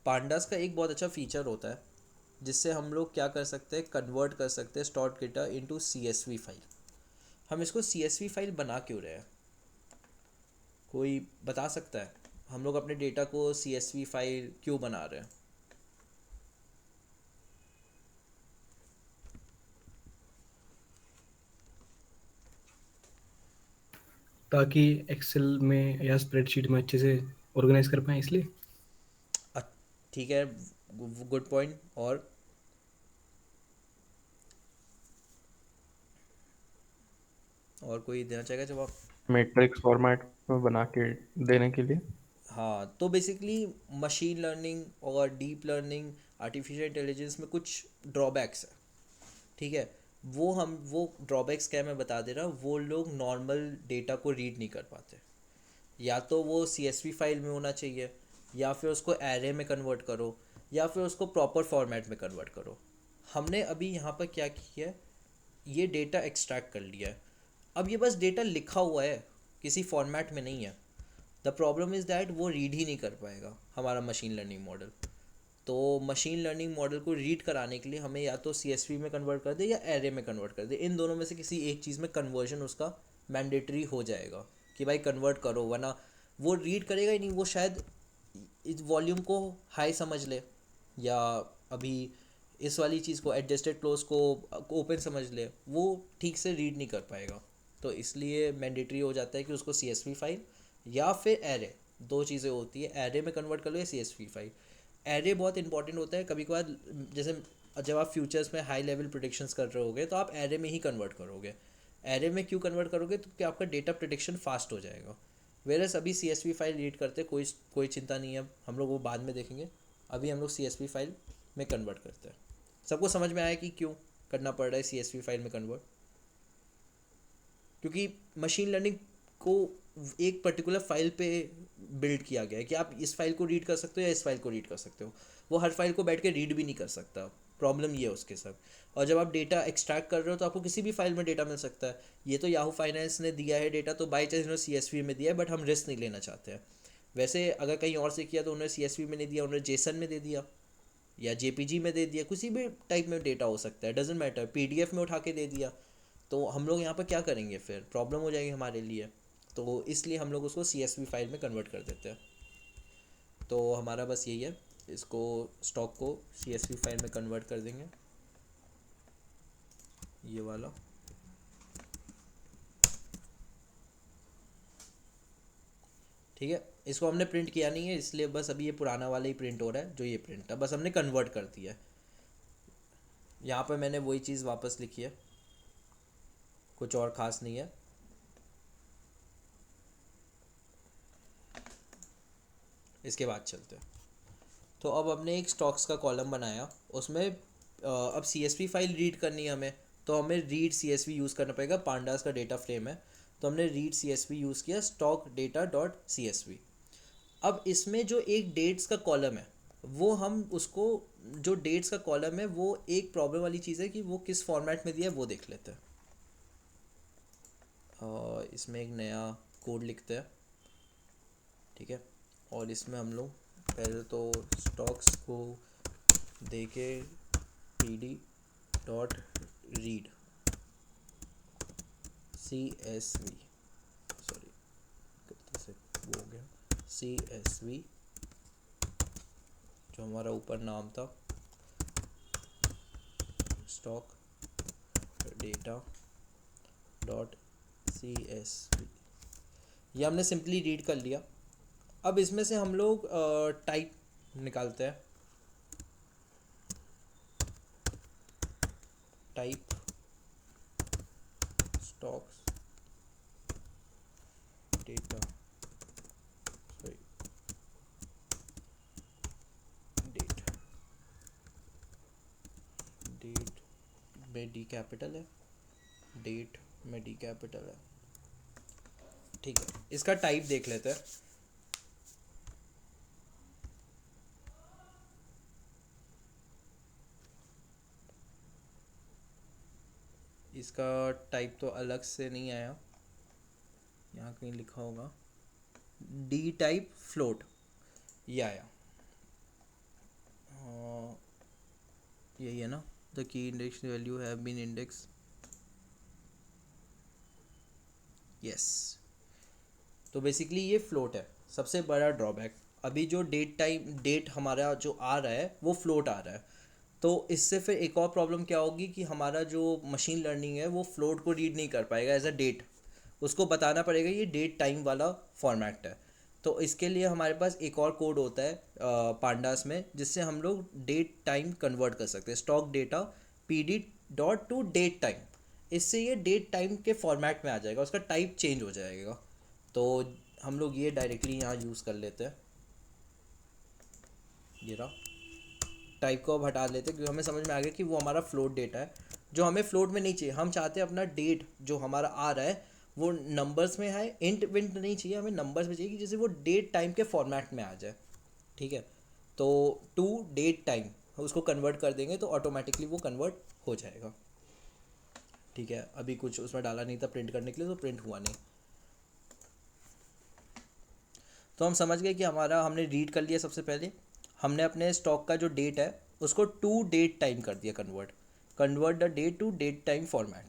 पांडास का एक बहुत अच्छा फीचर होता है जिससे हम लोग क्या कर सकते हैं, कन्वर्ट कर सकते हैं stored data into CSV file. हम इसको CSV फाइल बना क्यों रहे हैं, कोई बता सकता है? हम लोग अपने डेटा को CSV फाइल क्यों बना रहे हैं? ताकि एक्सेल में या स्प्रेडशीट में अच्छे से ऑर्गेनाइज कर पाएँ, इसलिए। अ- ठीक है, गुड पॉइंट। और कोई देना चाहेगा जवाब? मैट्रिक्स फॉर्मेट में बना के देने के लिए। हाँ, तो बेसिकली मशीन लर्निंग और डीप लर्निंग, आर्टिफिशियल इंटेलिजेंस में कुछ ड्रॉबैक्स है, ठीक है। वो ड्रॉबैक्स क्या है मैं बता दे रहा हूँ। वो लोग नॉर्मल डेटा को रीड नहीं कर पाते, या तो वो CSV फाइल में होना चाहिए, या फिर उसको एरे में कन्वर्ट करो, या फिर उसको प्रॉपर फॉर्मेट में कन्वर्ट करो। हमने अभी यहाँ पर क्या किया है, ये डेटा एक्सट्रैक्ट कर लिया है। अब ये बस डेटा लिखा हुआ है, किसी फॉर्मेट में नहीं है। द प्रॉब्लम इज़ दैट वो रीड ही नहीं कर पाएगा हमारा मशीन लर्निंग मॉडल। तो मशीन लर्निंग मॉडल को रीड कराने के लिए हमें या तो CSV में कन्वर्ट कर दे या एरे में कन्वर्ट कर दे, इन दोनों में से किसी एक चीज़ में कन्वर्जन उसका मैंडेटरी हो जाएगा कि भाई कन्वर्ट करो, वरना वो रीड करेगा ही नहीं। वो शायद इस वॉल्यूम को हाई समझ ले, या अभी इस वाली चीज़ को एडजस्टेड क्लोज को ओपन समझ ले, वो ठीक से रीड नहीं कर पाएगा। तो इसलिए मैंडेटरी हो जाता है कि उसको CSV फाइल या फिर एरे, दो चीज़ें होती है, एरे में कन्वर्ट कर लो या CSV फाइल। एरे बहुत इंपॉर्टेंट होता है कभी कभार, जैसे जब आप फ्यूचर्स में हाई लेवल प्रिडिक्शंस कर रहे होगे तो आप एरे में ही कन्वर्ट करोगे। एरे में क्यों कन्वर्ट करोगे, तो कि आपका डेटा प्रिडिक्शन फास्ट हो जाएगा। वेरस अभी CSV फाइल रीड करते कोई चिंता नहीं है, हम लोग वो बाद में देखेंगे। अभी हम लोग CSV फाइल में कन्वर्ट करते हैं। सबको समझ में आया कि क्यों करना पड़ रहा है CSV फाइल में कन्वर्ट? क्योंकि मशीन लर्निंग को एक पर्टिकुलर फाइल पे बिल्ड किया गया है कि आप इस फाइल को रीड कर सकते हो या इस फाइल को रीड कर सकते हो। वो हर फाइल को बैठ के रीड भी नहीं कर सकता, प्रॉब्लम ये है उसके साथ। और जब आप डेटा एक्सट्रैक्ट कर रहे हो तो आपको किसी भी फाइल में डेटा मिल सकता है। ये तो याहू फाइनेंस ने दिया है डेटा, तो बाई चांस उन्होंने CSV में दिया है, बट हम रिस्क नहीं लेना चाहते हैं। वैसे अगर कहीं और से किया तो उन्होंने CSV में नहीं दिया, उन्होंने जेसन में दे दिया या JPG में दे दिया, किसी भी टाइप में डेटा हो सकता है, डजेंट मैटर, PDF में उठा के दे दिया। तो हम लोग यहाँ पर क्या करेंगे, फिर प्रॉब्लम हो जाएगी हमारे लिए। तो इसलिए हम लोग उसको CSV फाइल में कन्वर्ट कर देते हैं। तो हमारा बस यही है, इसको स्टॉक को CSV फाइल में कन्वर्ट कर देंगे, ये वाला। ठीक है, इसको हमने प्रिंट किया नहीं है, इसलिए बस अभी ये पुराना वाला ही प्रिंट हो रहा है, जो ये प्रिंट है बस हमने कन्वर्ट कर दिया है। यहाँ पर मैंने वही चीज़ वापस लिखी है, कुछ और ख़ास नहीं है। इसके बाद चलते हैं। तो अब हमने एक स्टॉक्स का कॉलम बनाया, उसमें अब CSV फाइल रीड करनी है हमें, तो हमें रीड CSV यूज़ करना पड़ेगा। पांडास का डेटा फ्रेम है, तो हमने रीड CSV यूज़ किया, स्टॉक डेटा डॉट CSV। अब इसमें जो एक डेट्स का कॉलम है, वो हम उसको, जो डेट्स का कॉलम है वो एक प्रॉब्लम वाली चीज़ है कि वो किस फॉर्मेट में दिया है वो देख लेते हैं। इसमें एक नया कोड लिखते हैं, ठीक है। और इसमें हम लोग पहले तो स्टॉक्स को देके PD dot read CSV, sorry गलती से वो हो गया, CSV जो हमारा ऊपर नाम था, स्टॉक डेटा डॉट CSV, ये हमने सिंपली रीड कर लिया। अब इसमें से हम लोग टाइप निकालते हैं, type stocks data, sorry date, date में D कैपिटल है, डेट में D कैपिटल है, ठीक है। इसका टाइप देख लेते हैं। इसका टाइप तो अलग से नहीं आया, यहाँ कहीं लिखा होगा D टाइप फ्लोट, ये आया। यही है ना, the key index value have been index, yes. तो बेसिकली ये फ्लोट है, सबसे बड़ा ड्रॉबैक। अभी जो डेट हमारा जो आ रहा है वो फ्लोट आ रहा है, तो इससे फिर एक और प्रॉब्लम क्या होगी कि हमारा जो मशीन लर्निंग है वो फ्लोट को रीड नहीं कर पाएगा एज अ डेट, उसको बताना पड़ेगा ये डेट टाइम वाला फॉर्मेट है। तो इसके लिए हमारे पास एक और कोड होता है पांडास में, जिससे हम लोग डेट टाइम कन्वर्ट कर सकते हैं, stock data PD dot to date time. इससे ये डेट टाइम के फॉर्मेट में आ जाएगा, उसका टाइप चेंज हो जाएगा। तो हम लोग ये डायरेक्टली यहाँ यूज़ कर लेते हैं, ये रहा। टाइप को अब हटा लेते हैं क्योंकि हमें समझ में आ गया कि वो हमारा फ्लोट डेटा है, जो हमें फ्लोट में नहीं चाहिए। हम चाहते हैं अपना डेट जो हमारा आ रहा है वो नंबर्स में है, इंट विंट नहीं चाहिए हमें, नंबर्स में चाहिए कि जैसे वो डेट टाइम के फॉर्मेट में आ जाए, ठीक है। तो टू डेट टाइम उसको कन्वर्ट कर देंगे तो ऑटोमेटिकली वो कन्वर्ट हो जाएगा, ठीक है। अभी कुछ उसमें डाला नहीं था प्रिंट करने के लिए, तो प्रिंट हुआ नहीं। तो हम समझ गए कि हमारा, हमने रीड कर लिया। सबसे पहले हमने अपने स्टॉक का जो डेट है उसको टू डेट टाइम कर दिया, convert the date to date time format.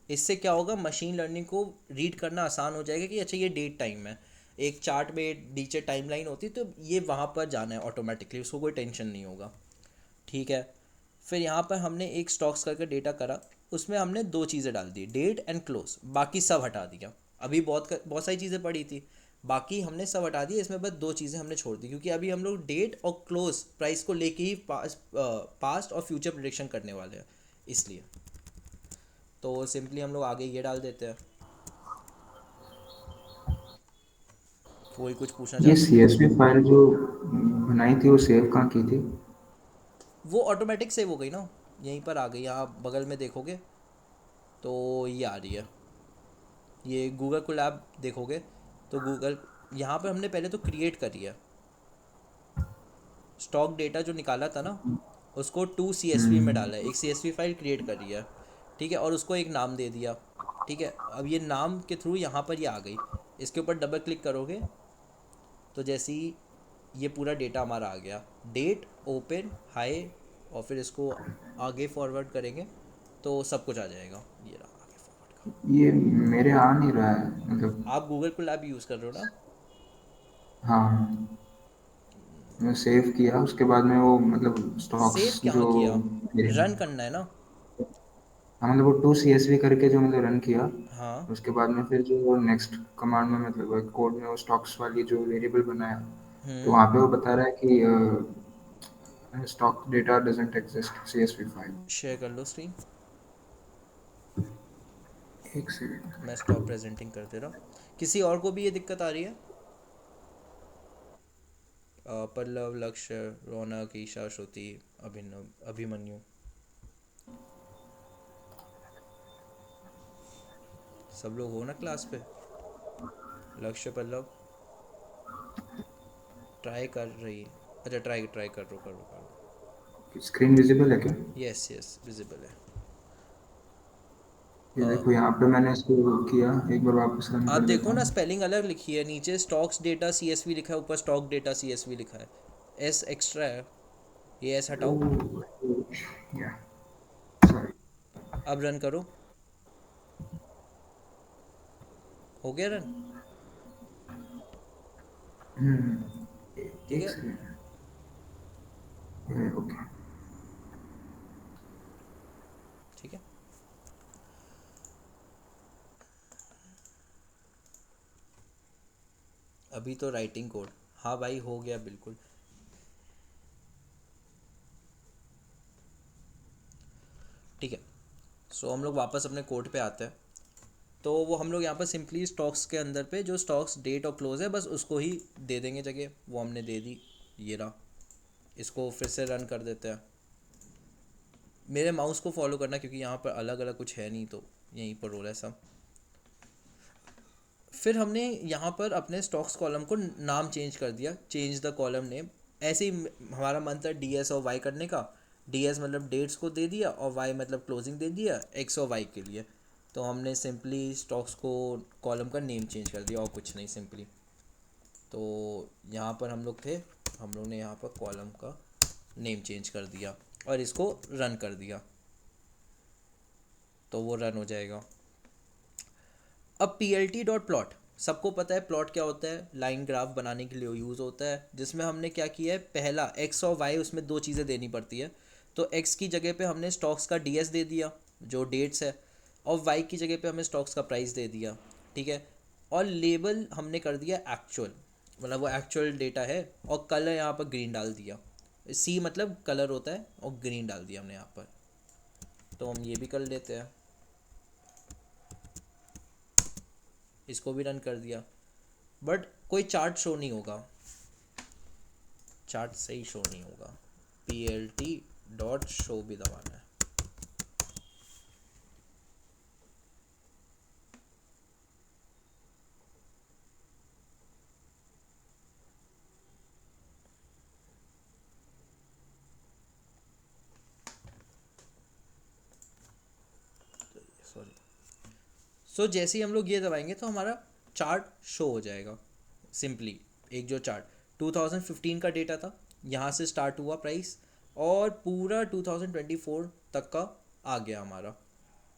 इससे क्या होगा, मशीन लर्निंग को रीड करना आसान हो जाएगा कि अच्छा ये डेट टाइम है। एक चार्ट में नीचे टाइमलाइन होती है तो ये वहाँ पर जाना है ऑटोमेटिकली, उसको कोई टेंशन नहीं होगा, ठीक है। फिर यहाँ पर हमने एक स्टॉक्स करके डेटा करा, उसमें हमने दो चीज़ें डाल दी, डेट एंड क्लोज, बाकी सब हटा दिया। अभी बहुत सारी चीज़ें पड़ी थी, बाकी हमने सब हटा दिया, इसमें बस दो चीज़ें हमने छोड़ दी, क्योंकि अभी हम लोग डेट और क्लोज प्राइस को लेके ही पास्ट और फ्यूचर प्रेडिक्शन करने वाले हैं, इसलिए। तो सिंपली हम लोग आगे ये डाल देते हैं। कोई कुछ पूछना ये चाहता है? CSV फाइल जो बनाई थी वो सेव कहाँ की थी? वो ऑटोमेटिक सेव हो गई ना, यहीं पर आ गई। यहाँ बगल में देखोगे तो ये आ रही है, ये गूगल कोलैब देखोगे तो गूगल यहाँ पर हमने पहले तो क्रिएट करी है स्टॉक डेटा जो निकाला था ना, उसको 2 CSV में डाला है, एक CSV फाइल क्रिएट करी है, ठीक है, और उसको एक नाम दे दिया, ठीक है। अब ये नाम के थ्रू यहाँ पर ये आ गई, इसके ऊपर डबल क्लिक करोगे तो जैसे ही ये पूरा डेटा हमारा आ गया, डेट, ओपन, हाई, और फिर इसको आगे फॉरवर्ड करेंगे तो सब कुछ आ जाएगा। ये रहा आगे फॉरवर्ड ये मेरे आ नहीं रहा है मतलब। का। आप गूगल कोलैब यूज़ कर रहे हो ना? हाँ, मैं सेव किया उसके बाद में वो मतलब सेव स्टॉक्स कहाँ जो किया? मेरे, रन करना है ना। हाँ मतलब वो 2 CSV करके जो मतलब रन किया, हाँ। उसके बाद में फिर जो नेक्स्ट कमांड में मतलब कोड में वो स्टॉक्स वाली जो वेरिएबल बनाया, तो वहाँ पे वो बता रहा है कि stock data doesn't exist CSV file. Share कर लो स्क्रीन, एक सेकंड। मैं स्टॉप प्रेजेंटिंग कर दे रहा हूँ। किसी और को भी ये दिक्कत आ रही है? पल्लव, लक्ष्य, रौनक, ईशा, श्रुति, अभिनव, अभिमन्यु, सब लोग हो ना क्लास पे? लक्ष्य, पल्लव ट्राई कर रही है। अच्छा, ट्राई ट्राई करो। स्क्रीन विजिबल है क्या? यस यस, विजिबल है। ये देखो यहाँ पे मैंने इसको किया, एक बार वापस रन आप कर देता देखो ना, हूँ। स्पेलिंग अलग लिखी है, नीचे स्टॉक्स डेटा CSV लिखा है, ऊपर स्टॉक डेटा CSV लिखा है, एस एक्स्ट्रा है, ये एस हटाओ। या सॉरी। अब रन करो, हो गया रन, ठीक एक है। सेकंड। ओके। ठीक है, अभी तो राइटिंग कोड, हाँ भाई हो गया बिल्कुल। ठीक है, सो हम लोग वापस अपने कोड पे आते हैं। तो वो हम लोग यहाँ पर सिंपली स्टॉक्स के अंदर पे जो स्टॉक्स डेट और क्लोज है बस उसको ही दे देंगे जगह, वो हमने दे दी, ये रहा। इसको फिर से रन कर देते हैं। मेरे माउस को फॉलो करना क्योंकि यहाँ पर अलग अलग कुछ है नहीं, तो यहीं पर रोल है सब। फिर हमने यहाँ पर अपने स्टॉक्स कॉलम को नाम चेंज कर दिया, चेंज द कॉलम नेम। ऐसे ही हमारा मन था DS और Y करने का। DS मतलब डेट्स को दे दिया और Y मतलब क्लोजिंग दे दिया X और Y के लिए। तो हमने सिंपली स्टॉक्स को कॉलम का नेम चेंज कर दिया और कुछ नहीं, सिंपली। तो यहाँ पर हम लोग थे, हम लोग ने यहाँ पर कॉलम का नेम चेंज कर दिया और इसको रन कर दिया, तो वो रन हो जाएगा। अब plt.plot, सबको पता है प्लॉट क्या होता है, लाइन ग्राफ बनाने के लिए यूज़ होता है, जिसमें हमने क्या किया है, पहला x और y, उसमें 2 चीज़ें देनी पड़ती है। तो x की जगह पे हमने स्टॉक्स का DS दे दिया जो डेट्स है, और y की जगह पे हमें स्टॉक्स का प्राइस दे दिया, ठीक है। और लेबल हमने कर दिया एक्चुअल, मतलब वो एक्चुअल डेटा है, और कलर यहाँ पर ग्रीन डाल दिया, C मतलब कलर होता है, और ग्रीन डाल दिया हमने यहाँ पर। तो हम ये भी कर लेते हैं, इसको भी रन कर दिया, बट कोई चार्ट शो नहीं होगा, चार्ट सही शो नहीं होगा। plt.show भी दबाना है। सॉरी। सो जैसे ही हम लोग ये दबाएंगे तो हमारा चार्ट शो हो जाएगा। सिंपली एक जो चार्ट 2015 का डेटा था, यहाँ से स्टार्ट हुआ प्राइस और पूरा 2024 तक का आ गया हमारा।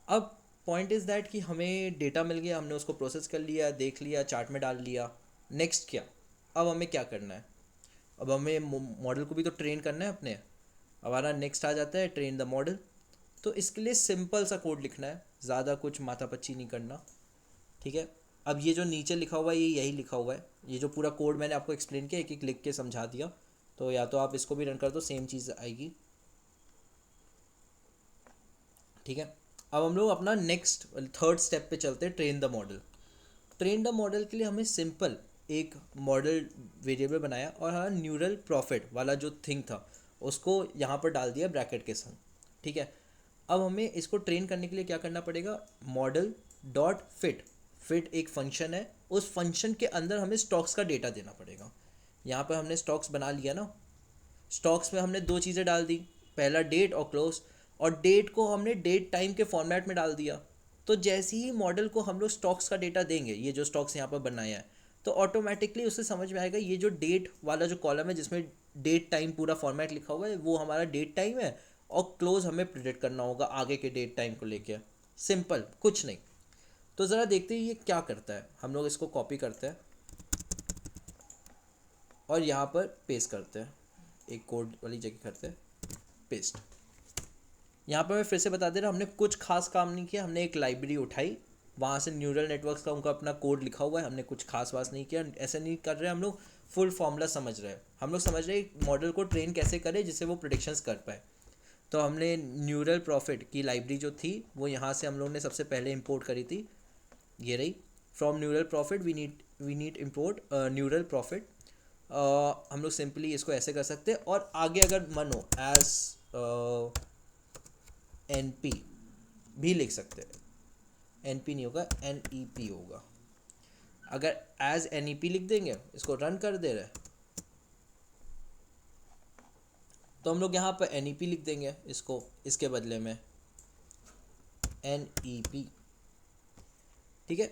अब पॉइंट इज़ दैट कि हमें डेटा मिल गया, हमने उसको प्रोसेस कर लिया, देख लिया, चार्ट में डाल लिया। नेक्स्ट क्या? अब हमें क्या करना है? अब हमें मॉडल को भी तो ट्रेन करना है अपने। हमारा नेक्स्ट आ जाता है ट्रेन द मॉडल। तो इसके लिए सिंपल सा कोड लिखना है, ज़्यादा कुछ माथापच्ची नहीं करना, ठीक है। अब ये जो नीचे लिखा हुआ है ये यही लिखा हुआ है, ये जो पूरा कोड मैंने आपको एक्सप्लेन किया, एक एक लिख के समझा दिया। तो या तो आप इसको भी रन कर दो, सेम चीज़ आएगी, ठीक है। अब हम लोग अपना नेक्स्ट थर्ड स्टेप पे चलते हैं, train the model. Train the model के लिए हमें सिंपल एक मॉडल वेरिएबल बनाया और हमारा न्यूरल प्रॉफिट वाला जो थिंग था उसको यहाँ पर डाल दिया ब्रैकेट के संग, ठीक है। अब हमें इसको ट्रेन करने के लिए क्या करना पड़ेगा, मॉडल डॉट फिट। फिट एक फंक्शन है उस फंक्शन के अंदर हमें स्टॉक्स का डेटा देना पड़ेगा। यहाँ पर हमने स्टॉक्स बना लिया ना, स्टॉक्स में हमने दो चीज़ें डाल दी, पहला डेट और क्लोज, और डेट को हमने डेट टाइम के फॉर्मेट में डाल दिया। तो जैसे ही मॉडल को हम लोग स्टॉक्स का डेटा देंगे, ये जो स्टॉक्स यहाँ पर बनाया है, तो ऑटोमेटिकली उसे समझ में आएगा ये जो डेट वाला जो कॉलम है जिसमें डेट टाइम पूरा फॉर्मेट लिखा हुआ है वो हमारा डेट टाइम है, और क्लोज हमें प्रिडिक्ट करना होगा आगे के डेट टाइम को लेके। सिंपल, कुछ नहीं। तो ज़रा देखते हैं ये क्या करता है। हम लोग इसको कॉपी करते हैं और यहाँ पर पेस्ट करते हैं, एक कोड वाली जगह करते हैं पेस्ट। यहाँ पर मैं फिर से बता दे रहा, हमने कुछ खास काम नहीं किया। हमने एक लाइब्रेरी उठाई, वहाँ से न्यूरल नेटवर्क्स का उनका अपना कोड लिखा हुआ है, हमने कुछ खास बात नहीं किया। ऐसा नहीं कर रहे हम लोग, फुल फॉर्मूला समझ रहे हैं। हम लोग समझ रहे हैं मॉडल को ट्रेन कैसे करें जिससे वो प्रिडिक्शंस कर पाए। तो हमने न्यूरल प्रॉफिट की लाइब्रेरी जो थी वो यहाँ से हम लोग ने सबसे पहले इंपोर्ट करी थी, ये रही। From neural prophet we need import neural prophet. हम लोग सिंपली इसको ऐसे कर सकते हैं, और आगे अगर मन हो एज NP भी लिख सकते हैं। NP नहीं होगा, NEP होगा। अगर एज NEP लिख देंगे, इसको रन कर दे रहे तो हम लोग यहाँ पर NEP लिख देंगे, इसको इसके बदले में NEP। ठीक है,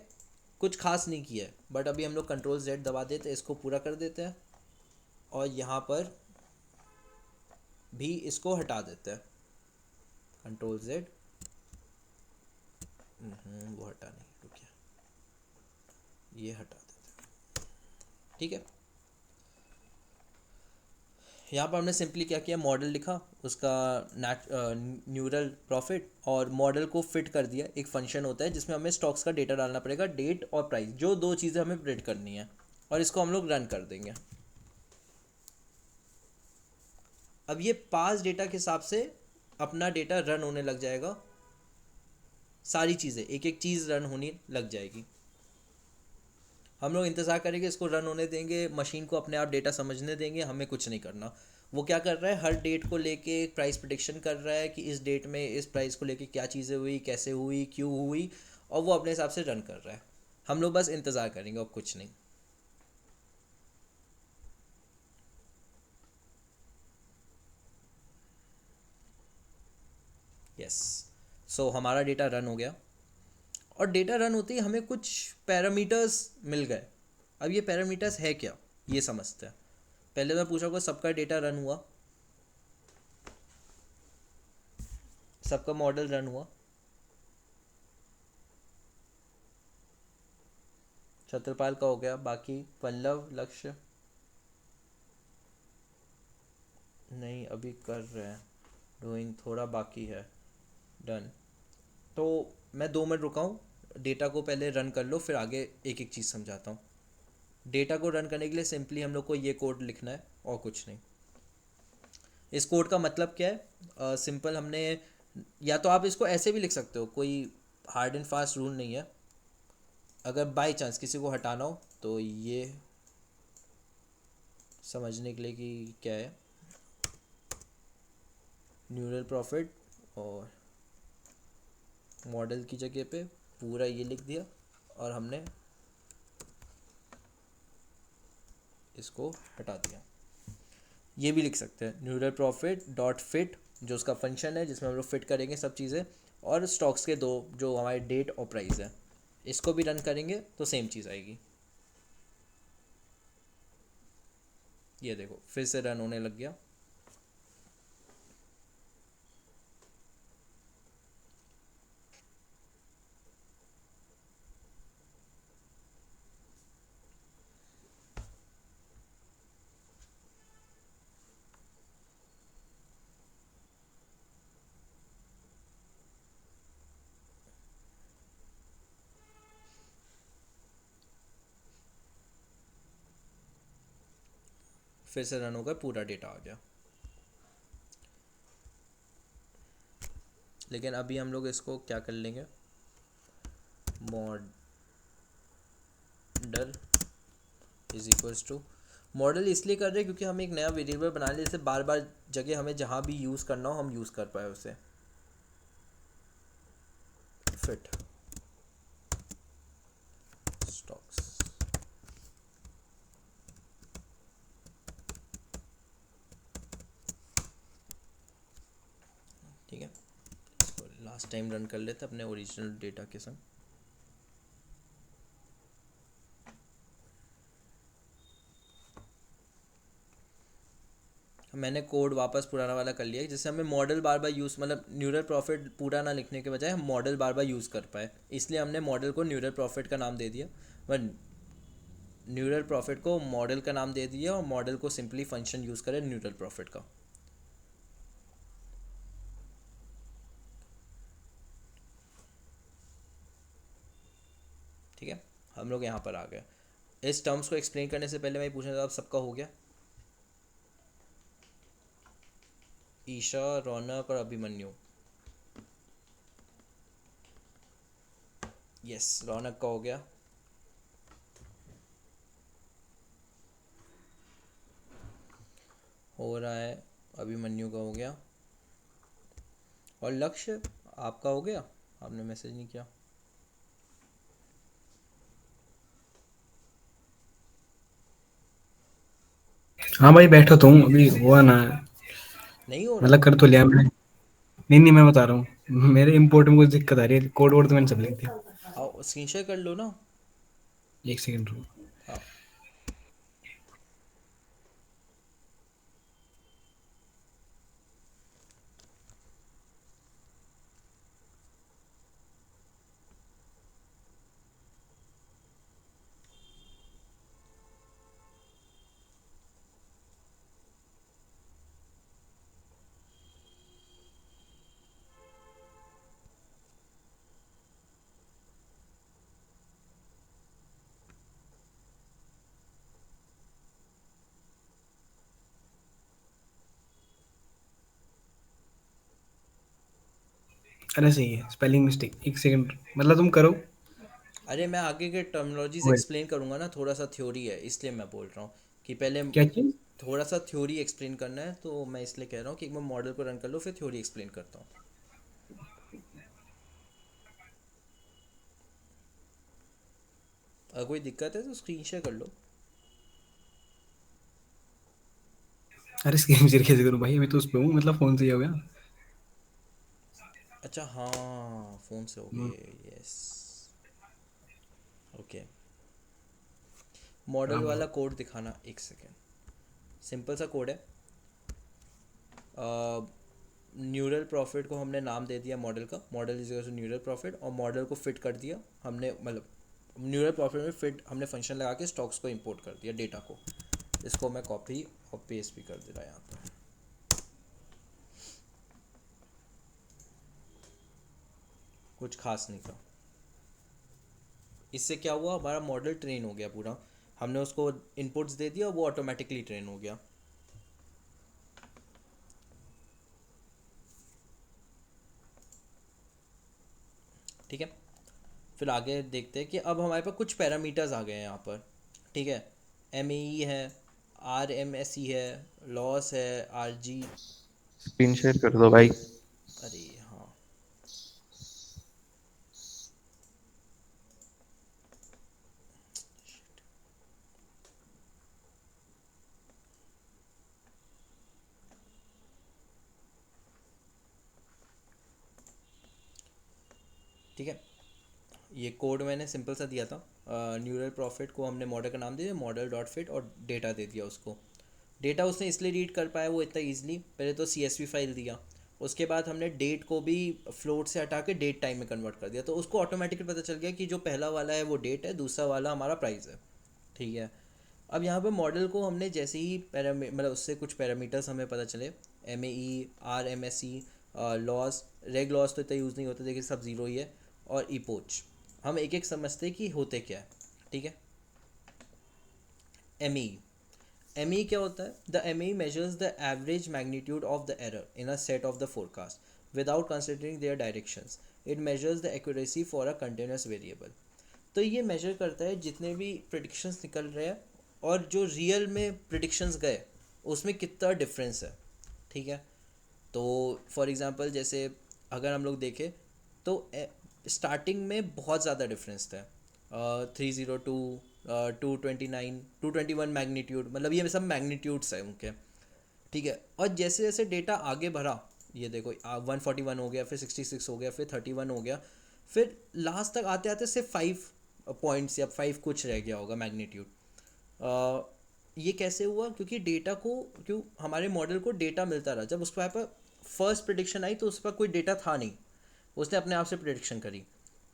कुछ खास नहीं किया है, बट अभी हम लोग Ctrl+Z दबा देते हैं, इसको पूरा कर देते हैं, और यहाँ पर भी इसको हटा देते हैं। Ctrl+Z, वो हटा नहीं, रुकिए, ये हटा देते हैं। ठीक है, यहाँ पर हमने सिंपली क्या किया, मॉडल लिखा, उसका न्यूरल प्रॉफिट, और मॉडल को फिट कर दिया। एक फंक्शन होता है जिसमें हमें स्टॉक्स का डेटा डालना पड़ेगा, डेट और प्राइस, जो दो चीज़ें हमें प्रिंट करनी है, और इसको हम लोग रन कर देंगे। अब ये पास डेटा के हिसाब से अपना डेटा रन होने लग जाएगा, सारी चीज़ें एक एक चीज़ रन होने लग जाएगी। हम लोग इंतज़ार करेंगे, इसको रन होने देंगे, मशीन को अपने आप डेटा समझने देंगे, हमें कुछ नहीं करना। वो क्या कर रहा है, हर डेट को लेके एक प्राइस प्रिडिक्शन कर रहा है कि इस डेट में इस प्राइस को लेके क्या चीज़ें हुई, कैसे हुई, क्यों हुई, और वो अपने हिसाब से रन कर रहा है। हम लोग बस इंतज़ार करेंगे और कुछ नहीं। यस, सो हमारा डेटा रन हो गया, और डेटा रन होते ही हमें कुछ पैरामीटर्स मिल गए। अब ये पैरामीटर्स है क्या, ये समझते हैं। पहले मैं पूछा सबका डेटा रन हुआ, सबका मॉडल रन हुआ, छत्रपाल का हो गया, बाकी पल्लव, लक्ष्य नहीं, अभी कर रहे हैं, डूइंग थोड़ा बाकी है, डन। तो मैं 2 मिनट रुका हूँ, डेटा को पहले रन कर लो, फिर आगे एक एक चीज़ समझाता हूँ। डेटा को रन करने के लिए सिंपली हम लोग को ये कोड लिखना है और कुछ नहीं। इस कोड का मतलब क्या है, सिंपल हमने, या तो आप इसको ऐसे भी लिख सकते हो, कोई हार्ड एंड फास्ट रूल नहीं है। अगर बाय चांस किसी को हटाना हो तो ये समझने के लिए कि क्या है, न्यूरल प्रॉफिट और मॉडल की जगह पे पूरा ये लिख दिया, और हमने इसको हटा दिया। ये भी लिख सकते हैं, न्यूरल प्रॉफिट डॉट फिट, जो उसका फंक्शन है जिसमें हम लोग फिट करेंगे सब चीज़ें, और स्टॉक्स के दो जो हमारे डेट और प्राइस है, इसको भी रन करेंगे तो सेम चीज़ आएगी। ये देखो फिर से रन होने लग गया। फिर से रन होकर पूरा डेटा आ गया। लेकिन अभी हम लोग इसको क्या कर लेंगे, model is equals to, model इसलिए कर रहे हैं क्योंकि हम एक नया वेरिएबल बना ले, जैसे बार बार जगह हमें जहाँ भी यूज़ करना हो हम यूज़ कर पाए उसे। फिट स्टॉक्स ठीक है, इसको लास्ट टाइम रन कर लेते अपने ओरिजिनल डेटा के संग। मैंने कोड वापस पुराना वाला कर लिया है, जिससे हमें मॉडल बार बार यूज़, मतलब न्यूरल प्रॉफिट पूरा ना लिखने के बजाय हम मॉडल बार बार यूज़ कर पाए, इसलिए हमने मॉडल को न्यूरल प्रॉफिट का नाम दे दिया। बट न्यूरल प्रॉफिट को मॉडल का नाम दे दिया और मॉडल को सिंपली फंक्शन यूज़ करें न्यूरल प्रॉफिट का। ठीक है, हम लोग यहाँ पर आ गए। इस टर्म्स को एक्सप्लेन करने से पहले मैं ये पूछना था, अब सबका हो गया? ईशा, रौनक और अभिमन्यु। यस, रौनक का हो गया। हो रहा है, अभिमन्यु का हो गया। और लक्ष्य, आपका हो गया? आपने मैसेज नहीं किया। हाँ भाई बैठा तो हूँ, अभी हुआ ना, नहीं हो रहा? मतलब कर तो लिया मैंने। नहीं नहीं, मैं बता रहा हूँ, मेरे इंपोर्ट में कुछ दिक्कत आ रही है, कोड वर्ड तो मैंने सब लिख दिया। आओ स्क्रीन शेयर कर लो ना। एक सेकंड रुको। हाँ, अरे सही है, स्पेलिंग मिस्टेक, एक सेकंड, मतलब तुम करो। अरे मैं आगे के टर्मिनोलॉजीज ओए, एक्सप्लेन करूँगा ना, थोड़ा सा थ्योरी है इसलिए मैं बोल रहा हूँ कि पहले क्या चीज? थोड़ा सा थ्योरी एक्सप्लेन करना है, तो मैं इसलिए कह रहा हूँ कि एक बार मॉडल को रन कर लो फिर थ्योरी एक्सप्लेन करता हूँ। अगर कोई दिक्कत है तो स्क्रीन शेयर कर लो। अरे स्क्रीन शेयर कैसे करूँ भाई, अभी तो उस पे हूँ, मतलब फोन से ही हो गया। अच्छा हाँ, फ़ोन से हो गए, यस। ओके, मॉडल हाँ वाला बोलो। कोड दिखाना, एक सेकेंड। सिंपल सा कोड है। न्यूरल प्रॉफिट को हमने नाम दे दिया मॉडल का, model is equal to neural prophet, और मॉडल को फिट कर दिया हमने, मतलब न्यूरल प्रॉफिट में फिट हमने फंक्शन लगा के स्टॉक्स को इंपोर्ट कर दिया, डेटा को। इसको मैं कॉपी और पेस्ट भी कर दे रहा यहाँ पर। कुछ खास नहीं था। इससे क्या हुआ, हमारा मॉडल ट्रेन हो गया पूरा, हमने उसको इनपुट्स दे दिया और वो ऑटोमेटिकली ट्रेन हो गया। ठीक है, फिर आगे देखते हैं कि अब हमारे पास कुछ पैरामीटर्स आ गए हैं यहाँ पर। ठीक है, एम है, RMSE है, लॉस है, RG। स्क्रीन शेयर कर दो भाई। अरे हाँ, ठीक है, ये कोड मैंने सिंपल सा दिया था। न्यूरल प्रॉफिट को हमने मॉडल का नाम दिया, मॉडल डॉट फिट, और डेटा दे दिया उसको। डेटा उसने इसलिए रीड कर पाया वो इतना ईजिली, पहले तो CSV फाइल दिया, उसके बाद हमने डेट को भी फ्लोट से हटा के डेट टाइम में कन्वर्ट कर दिया, तो उसको ऑटोमेटिकली पता चल गया कि जो पहला वाला है वो डेट है, दूसरा वाला हमारा प्राइस है। ठीक है, अब यहाँ पे मॉडल को हमने जैसे ही मतलब उससे कुछ पैरामीटर्स हमें पता चले, RMSE, लॉस, रेग लॉस तो इतना यूज़ नहीं होता, देखिए सब ज़ीरो ही है, और इपोच, हम एक एक समझते कि होते क्या है। ठीक है, ME क्या होता है? The ME measures the average magnitude of the error in a set of the forecast without considering their directions. It measures the accuracy for a continuous variable. तो ये मेजर करता है जितने भी प्रिडिक्शंस निकल रहे हैं और जो रियल में प्रिडिक्शंस गए उसमें कितना डिफरेंस है। ठीक है, तो फॉर एग्जांपल जैसे अगर हम लोग देखें तो स्टार्टिंग में बहुत ज़्यादा डिफरेंस था, 302, 229, 221 मैग्नीट्यूड, मतलब ये सब मैग्नीट्यूड्स है उनके। ठीक है, और जैसे जैसे डेटा आगे बढ़ा ये देखो 141 हो गया, फिर 66 हो गया, फिर 31 हो गया, फिर लास्ट तक आते आते सिर्फ 5 पॉइंट्स या 5 कुछ रह गया होगा मैग्नीट्यूड। ये कैसे हुआ? क्योंकि डेटा को, क्यों हमारे मॉडल को डेटा मिलता रहा। जब उस पर फर्स्ट प्रिडिक्शन आई तो उस पर कोई डेटा था नहीं, उसने अपने आप से प्रिडिक्शन करी।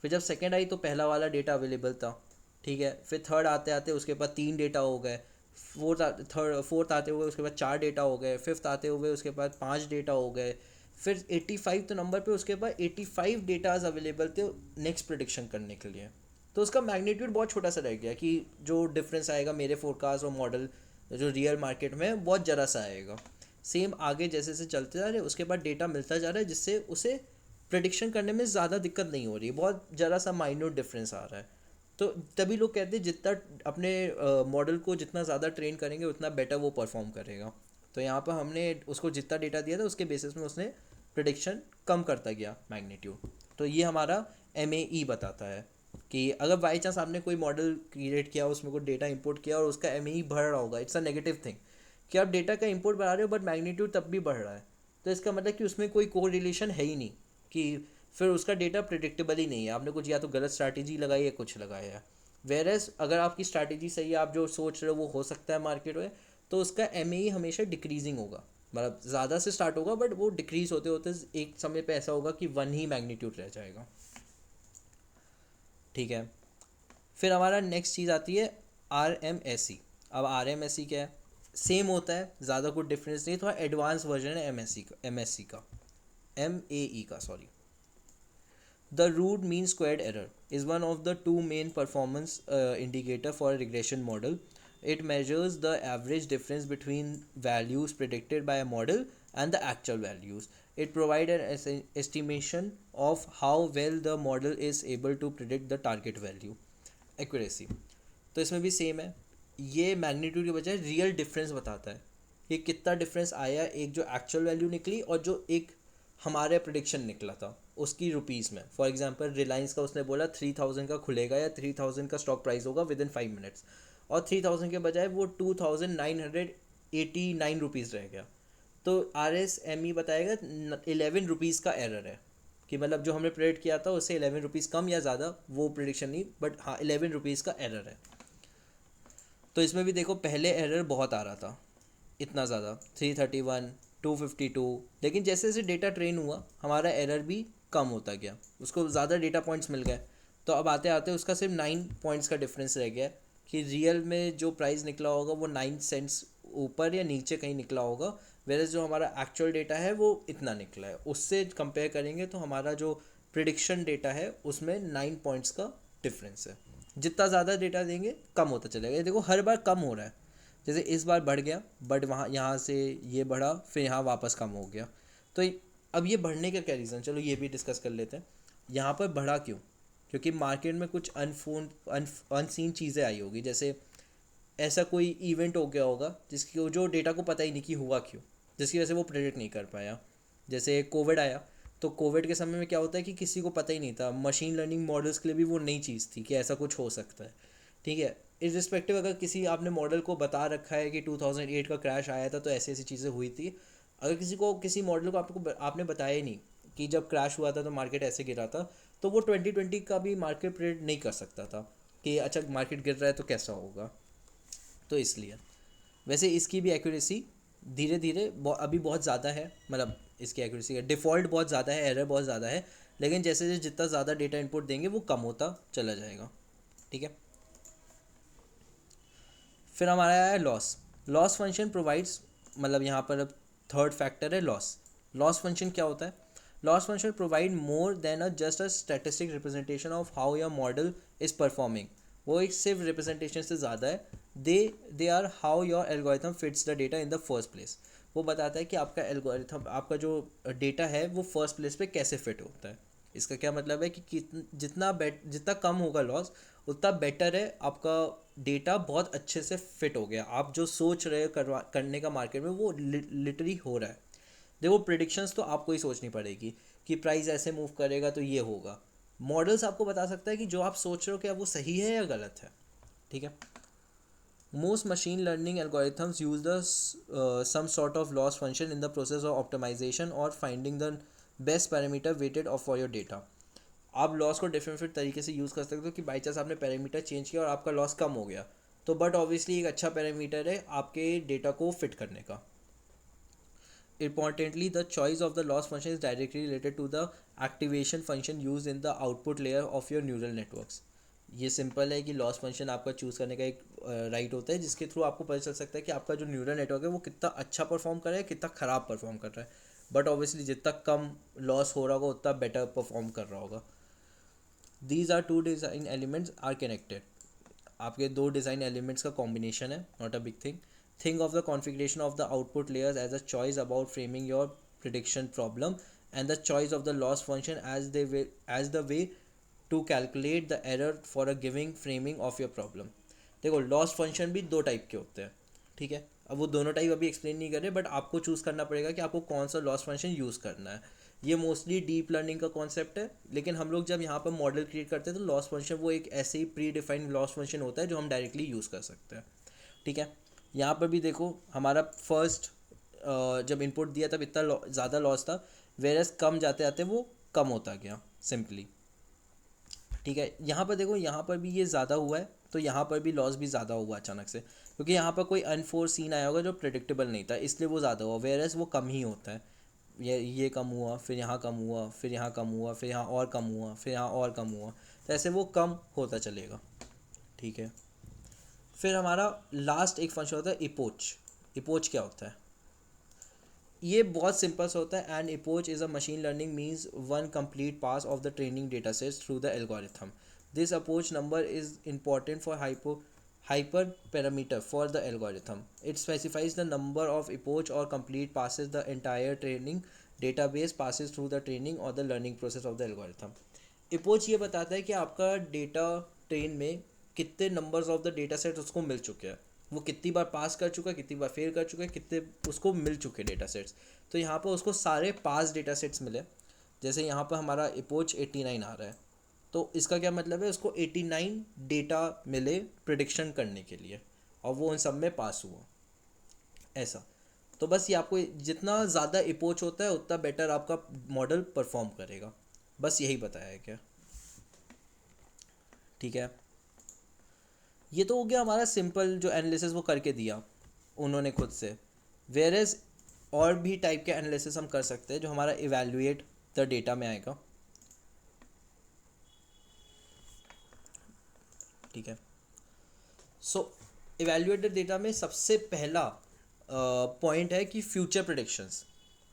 फिर जब सेकंड आई तो पहला वाला डेटा अवेलेबल था, ठीक है। फिर थर्ड आते आते उसके बाद 3 डेटा हो गए, फोर्थ आते हुए उसके बाद 4 डेटा हो गए, फिफ्थ आते हुए उसके बाद 5 डेटा हो गए, फिर 85 तो नंबर पे उसके बाद 85 डेटाज अवेलेबल थे नेक्स्ट प्रिडिक्शन करने के लिए। तो उसका मैग्नीट्यूड बहुत छोटा सा रह गया कि जो डिफरेंस आएगा मेरे फोरकास्ट और मॉडल जो रियल मार्केट में बहुत ज़रा सा आएगा। सेम आगे जैसे जैसे चलते जा रहे उसके बाद डेटा मिलता जा रहा है, जिससे उसे प्रिडिक्शन करने में ज़्यादा दिक्कत नहीं हो रही है, बहुत ज़रा सा माइन्यूट डिफरेंस आ रहा है। तो तभी लोग कहते हैं जितना अपने मॉडल को जितना ज़्यादा ट्रेन करेंगे उतना बेटर वो परफॉर्म करेगा। तो यहाँ पर हमने उसको जितना डेटा दिया था उसके बेसिस में उसने प्रिडिक्शन कम करता गया मैग्नीट्यूड। तो ये हमारा MAE बताता है कि अगर बाई चांस आपने कोई मॉडल क्रिएट किया, उसमें कोई डेटा इंपोर्ट किया और उसका MAE बढ़ रहा होगा, इट्स अ नेगेटिव थिंग कि आप डेटा का इंपोर्ट बढ़ा रहे हो बट मैग्नीट्यूड तब भी बढ़ रहा है, तो इसका मतलब कि उसमें कोई को रिलेशन है ही नहीं, कि फिर उसका डेटा प्रिडिक्टेबल ही नहीं है। आपने कुछ या तो गलत स्ट्रैटेजी लगाई है, कुछ लगाया है। वेरएस अगर आपकी स्ट्रैटेजी सही है, आप जो सोच रहे हो वो हो सकता है मार्केट में, तो उसका MAE हमेशा डिक्रीजिंग होगा, मतलब ज़्यादा से स्टार्ट होगा बट वो डिक्रीज होते होते एक समय पे ऐसा होगा कि 1 ही मैग्नीट्यूड रह जाएगा, ठीक है। फिर हमारा नेक्स्ट चीज़ आती है RMSE। अब RMSE क्या है? सेम होता है, ज़्यादा कुछ डिफरेंस नहीं, थोड़ा एडवांस वर्जन है MSE का, MAE का, sorry. The root mean squared error is one of the two main performance indicator for a regression model. It measures the average difference between values predicted by a model and the actual values. It provides an estimation of how well the model is able to predict the target value. Accuracy. तो इसमें भी same है, ये magnitude के बजाय real difference बताता है कि कितना डिफरेंस आया, एक जो एक्चुअल वैल्यू निकली और जो एक हमारे प्रिडिक्शन निकला था उसकी रुपीज़ में। फॉर एग्जांपल रिलायंस का उसने बोला 3000 का खुलेगा या 3000 का स्टॉक प्राइस होगा विद इन 5 मिनट्स, और 3000 के बजाय वो 2989 रुपीज़ रह गया। तो RSME बताएगा 11 रुपीज़ का एरर है, कि मतलब जो हमने प्रेडिक्ट किया था उससे 11 रुपीज़ कम या ज़्यादा, वो प्रिडिक्शन नहीं बट हाँ 11 रुपीज़ का एरर है। तो इसमें भी देखो पहले एरर बहुत आ रहा था, इतना ज़्यादा 331 252, लेकिन जैसे जैसे डेटा ट्रेन हुआ हमारा एरर भी कम होता गया, उसको ज़्यादा डेटा पॉइंट्स मिल गए। तो अब आते आते उसका सिर्फ 9 पॉइंट्स का डिफरेंस रह गया कि रियल में जो प्राइस निकला होगा वो 9 सेंट्स ऊपर या नीचे कहीं निकला होगा, वेरस जो हमारा एक्चुअल डेटा है वो इतना निकला है। उससे कंपेयर करेंगे तो हमारा जो प्रिडिक्शन डेटा है उसमें 9 पॉइंट्स का डिफरेंस है। जितना ज़्यादा डेटा देंगे कम होता चलेगा। ये देखो हर बार कम हो रहा है, जैसे इस बार बढ़ गया बट वहाँ यहाँ से ये बढ़ा, फिर यहाँ वापस कम हो गया। तो अब ये बढ़ने का क्या रीज़न, चलो ये भी डिस्कस कर लेते हैं। यहाँ पर बढ़ा क्यों? क्योंकि मार्केट में कुछ अनसीन चीज़ें आई होगी, जैसे ऐसा कोई इवेंट हो गया होगा जिसकी जो डेटा को पता ही नहीं कि हुआ क्यों, जिसकी वजह से वो प्रेडिक्ट नहीं कर पाया। जैसे कोविड आया, तो कोविड के समय में क्या होता है कि किसी को पता ही नहीं था, मशीन लर्निंग मॉडल्स के लिए भी वो नई चीज़ थी कि ऐसा कुछ हो सकता है, ठीक है। इर्रिस्पेक्टिव अगर किसी आपने मॉडल को बता रखा है कि 2008 का क्रैश आया था तो ऐसी ऐसी चीज़ें हुई थी, अगर किसी मॉडल को आपने बताया ही नहीं कि जब क्रैश हुआ था तो मार्केट ऐसे गिरा था, तो वो 2020 का भी मार्केट प्रेडिक्ट नहीं कर सकता था कि अच्छा मार्केट गिर रहा है तो कैसा होगा। तो इसलिए वैसे इसकी भी एक्यूरेसी धीरे धीरे अभी बहुत ज़्यादा है, मतलब इसकी एक्यूरेसी का डिफ़ॉल्ट बहुत ज़्यादा है, एरर बहुत ज़्यादा है, लेकिन जैसे जैसे जितना ज़्यादा डेटा इनपुट देंगे वो कम होता चला जाएगा, ठीक है। फिर हमारा है लॉस फंक्शन प्रोवाइड्स, मतलब यहाँ पर अब थर्ड फैक्टर है लॉस फंक्शन क्या होता है? Loss function provide more than just a statistic representation of how your model is performing. वो एक सिर्फ रिप्रेजेंटेशन से ज़्यादा है, they are how your algorithm fits the data in the first place. वो बताता है कि आपका एल्गोरिथम, आपका जो डेटा है वो फर्स्ट प्लेस पे कैसे फिट होता है। इसका क्या मतलब है कि जितना कम होगा लॉस उतना बेटर है, आपका डेटा बहुत अच्छे से फिट हो गया, आप जो सोच रहे हो करने का मार्केट में वो लिटरली हो रहा है। देखो प्रिडिक्शंस तो आपको ही सोचनी पड़ेगी कि प्राइस ऐसे मूव करेगा तो ये होगा, मॉडल्स आपको बता सकता है कि जो आप सोच रहे हो क्या वो सही है या गलत है, ठीक है। Most machine learning algorithms use the some sort of loss function in the process of optimization or finding the best parameter weighted of for your data. आप लॉस को डिफरेंट तरीके से यूज़ कर सकते हो कि बाई चांस आपने parameter change किया और आपका लॉस कम हो गया, तो बट ऑब्वियसली एक अच्छा पैरामीटर है आपके डेटा को फिट करने का. Importantly, the choice of the loss function is directly related to the activation function used in the output layer of your neural networks. ये सिंपल है कि लॉस फंक्शन आपका चूज़ करने का एक राइट होता है जिसके थ्रू आपको पता चल सकता है कि आपका जो न्यूरल नेटवर्क है वो कितना अच्छा परफॉर्म कर रहा है, कितना ख़राब परफॉर्म कर रहा है. बट ऑब्वियसली जितना कम लॉस हो रहा होगा उतना बेटर परफॉर्म कर रहा होगा. These are two design elements are connected. आपके दो डिज़ाइन एलिमेंट्स का कॉम्बिनेशन है, not a big thing. Think of the configuration of the output layers as a choice about framing your prediction problem, and the choice of the loss function as the way to calculate the error for a given framing of your problem. देखो loss function भी दो type के होते हैं, ठीक है. अब वो दोनों टाइप अभी एक्सप्लेन नहीं कर रहे, बट आपको चूज़ करना पड़ेगा कि आपको कौन सा लॉस फंक्शन यूज़ करना है. ये मोस्टली डीप लर्निंग का कॉन्सेप्ट है, लेकिन हम लोग जब यहाँ पर मॉडल क्रिएट करते हैं तो लॉस फंक्शन वो एक ऐसे ही प्री डिफाइंड लॉस फंक्शन होता है जो हम डायरेक्टली यूज़ कर सकते हैं, ठीक है. यहाँ पर भी देखो हमारा फर्स्ट जब इनपुट दिया तब इतना ज़्यादा लॉस था, वेरस कम जाते जाते वो कम होता गया सिंपली, ठीक है. यहाँ पर देखो यहाँ पर भी ये ज़्यादा हुआ है तो यहाँ पर भी लॉस भी ज़्यादा हुआ अचानक से, क्योंकि यहाँ पर कोई अनफोर्सीन आया होगा जो प्रेडिक्टेबल नहीं था, इसलिए वो ज़्यादा हुआ. वेरस वो कम ही होता है. ये कम हुआ, फिर यहाँ कम हुआ, फिर यहाँ कम हुआ, फिर यहाँ और कम हुआ, फिर यहाँ और कम हुआ, तो ऐसे वो कम होता चलेगा, ठीक है. फिर हमारा लास्ट एक फंक्शन होता है इपोच. इपोच क्या होता है? ये बहुत सिंपल सा होता है. And epoch is a machine learning means one complete pass of the training data sets through the algorithm. This epoch number is important for hyper parameter for the algorithm. It specifies the number of epoch or complete passes the entire training database passes through the training or the learning process of the algorithm. epoch ये बताता है कि आपका data train में कितने numbers of the data set उसको मिल चुके हैं, वो कितनी बार पास कर चुका है, कितनी बार फेल कर चुका है, कितने उसको मिल चुके डेटा सेट्स. तो यहाँ पर उसको सारे पास डेटा सेट्स मिले. जैसे यहाँ पर हमारा epoch 89 आ रहा है, तो इसका क्या मतलब है, उसको 89 डेटा मिले प्रिडिक्शन करने के लिए और वो उन सब में पास हुआ, ऐसा. तो बस ये आपको जितना ज़्यादा epoch होता है उतना बेटर आपका मॉडल परफॉर्म करेगा, बस यही बताया है क्या, ठीक है. ये तो हो गया हमारा सिंपल जो एनालिसिस वो करके दिया उन्होंने खुद से. वेयरएज और भी टाइप के एनालिसिस हम कर सकते हैं जो हमारा इवैल्यूएट द डेटा में आएगा, ठीक है. सो इवैल्यूएटेड डेटा में सबसे पहला पॉइंट है कि फ्यूचर प्रेडिक्शंस.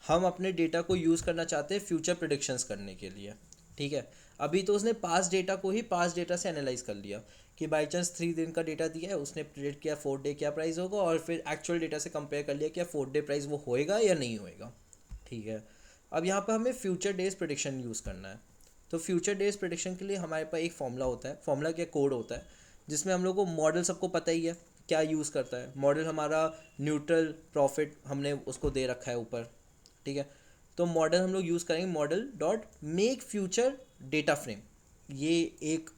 हम अपने डेटा को यूज़ करना चाहते हैं फ्यूचर प्रेडिक्शंस करने के लिए, ठीक है. अभी तो उसने पास्ट डेटा को ही पास्ट डेटा से एनालाइज कर लिया कि बाई चांस 3 दिन का डेटा दिया है, उसने प्रेडिक्ट किया 4 डे क्या प्राइस होगा और फिर एक्चुअल डेटा से कंपेयर कर लिया क्या 4 डे प्राइस वो होएगा या नहीं होएगा, ठीक है. अब यहाँ पर हमें फ्यूचर डेज प्रेडिक्शन यूज़ करना है. तो फ्यूचर डेज प्रेडिक्शन के लिए हमारे पास एक फॉर्मूला होता है, फॉर्मूला क्या कोड होता है, जिसमें हम लोग को मॉडल सबको पता ही है क्या यूज़ करता है. मॉडल हमारा न्यूट्रल प्रॉफिट हमने उसको दे रखा है ऊपर, ठीक है. तो मॉडल हम लोग यूज़ करेंगे model dot make future data frame. ये एक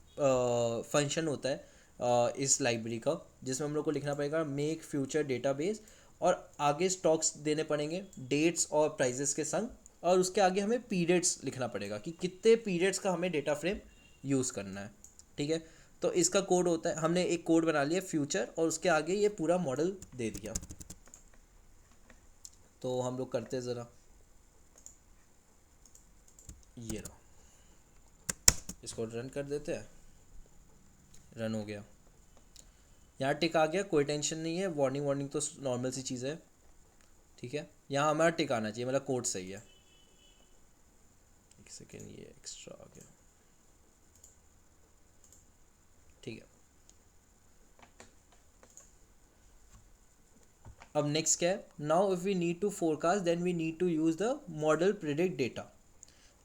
फंक्शन होता है इस लाइब्रेरी का, जिसमें हम लोग को लिखना पड़ेगा मेक फ्यूचर डेटाबेस और आगे स्टॉक्स देने पड़ेंगे डेट्स और प्राइजेस के संग, और उसके आगे हमें पीरियड्स लिखना पड़ेगा कि कितने पीरियड्स का हमें डेटा फ्रेम यूज़ करना है, ठीक है. तो इसका कोड होता है, हमने एक कोड बना लिया फ्यूचर और उसके आगे ये पूरा मॉडल दे दिया. तो हम लोग करते ज़रा, ये रहा, इसको रन कर देते हैं. रन हो गया, यहाँ टिक आ गया, कोई टेंशन नहीं है. वार्निंग तो नॉर्मल सी चीज़ है, ठीक है. यहाँ हमारा टिक आना चाहिए, मतलब कोड सही है. एक सेकेंड, ये एक्स्ट्रा आ गया, ठीक है. अब नेक्स्ट क्या है, now if we need to forecast then we need to use the model predict data.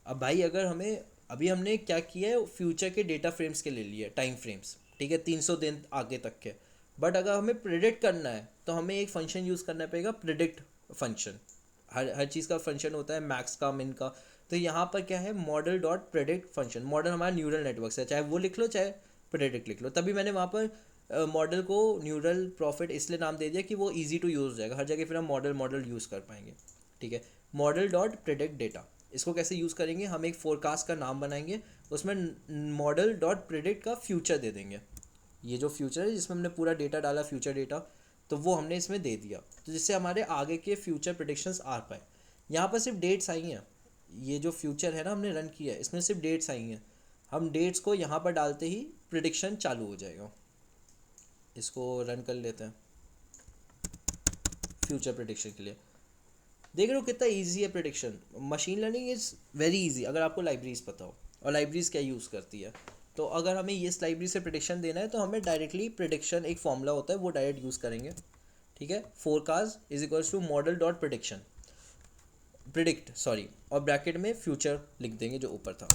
अब भाई अगर हमें अभी हमने क्या किया है, फ्यूचर के डेटा फ्रेम्स के ले लिए टाइम फ्रेम्स, ठीक है, 300 दिन आगे तक के. बट अगर हमें प्रिडिक्ट करना है तो हमें एक फंक्शन यूज़ करना पड़ेगा, प्रिडिक्ट फंक्शन. हर चीज़ का फंक्शन होता है, मैक्स का, मिन का. तो यहाँ पर क्या है, model dot predict function. Model हमारा न्यूरल नेटवर्क है, चाहे वो लिख लो चाहे प्रिडिक्ट लिख लो. तभी मैंने वहाँ पर मॉडल को न्यूरल प्रॉफिट इसलिए नाम दे दिया कि वो इजी टू यूज़ हो जाएगा, हर जगह फिर हम मॉडल मॉडल यूज़ कर पाएंगे। ठीक है, मॉडल डॉट प्रिडिक्ट डेटा, इसको कैसे यूज़ करेंगे, हम एक फोरकास्ट का नाम बनाएंगे, उसमें मॉडल डॉट प्रिडिक्ट का फ्यूचर दे देंगे। ये जो फ्यूचर है जिसमें हमने पूरा डेटा डाला फ्यूचर डेटा, तो वो हमने इसमें दे दिया, तो जिससे हमारे आगे के फ्यूचर प्रिडिक्शंस आ पाए। यहाँ पर सिर्फ डेट्स आई हैं, ये जो फ्यूचर है ना हमने रन किया है इसमें सिर्फ डेट्स आई हैं, हम डेट्स को यहाँ पर डालते ही प्रिडिक्शन चालू हो जाएगा। इसको रन कर लेते हैं फ्यूचर प्रिडिक्शन के लिए। देख रहे हो कितना इजी है prediction, machine learning is very easy अगर आपको लाइब्रेरीज पता हो, और लाइब्रेरीज क्या यूज़ करती है। तो अगर हमें इस लाइब्रेरी से प्रिडिक्शन देना है तो हमें डायरेक्टली प्रिडिक्शन एक फॉर्मूला होता है वो डायरेक्ट यूज़ करेंगे। ठीक है, forecast is equals to model dot prediction predict sorry, और ब्रैकेट में फ्यूचर लिख देंगे जो ऊपर था,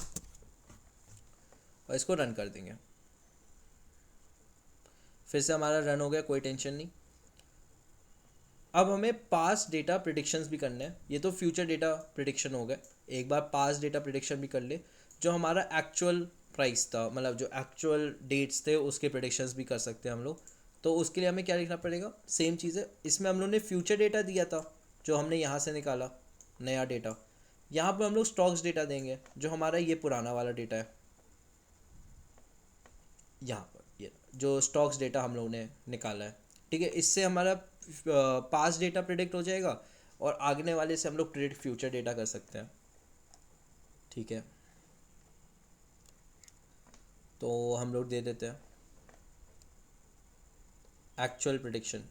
और इसको रन कर देंगे। फिर से हमारा रन हो गया, कोई टेंशन नहीं। अब हमें पास डेटा प्रिडिक्शंस भी करने हैं, ये तो फ्यूचर डेटा प्रिडिक्शन हो गए, एक बार पास डेटा प्रिडिक्शन भी कर ले, जो हमारा एक्चुअल प्राइस था, मतलब जो एक्चुअल डेट्स थे उसके प्रिडिक्शंस भी कर सकते हैं हम लोग। तो उसके लिए हमें क्या लिखना पड़ेगा, सेम चीज़ है, इसमें हम लोग ने फ्यूचर डेटा दिया था जो हमने यहाँ से निकाला नया डेटा, यहाँ पर हम लोग स्टॉक्स डेटा देंगे जो हमारा ये पुराना वाला डेटा है, यहाँ पर ये जो स्टॉक्स डेटा हम लोग ने निकाला है। ठीक है, इससे हमारा पास डेटा प्रिडिक्ट हो जाएगा, और आगने वाले से हम लोग प्रिडिक्ट फ्यूचर डेटा कर सकते हैं। ठीक है, तो हम लोग दे देते हैं एक्चुअल प्रिडिक्शन।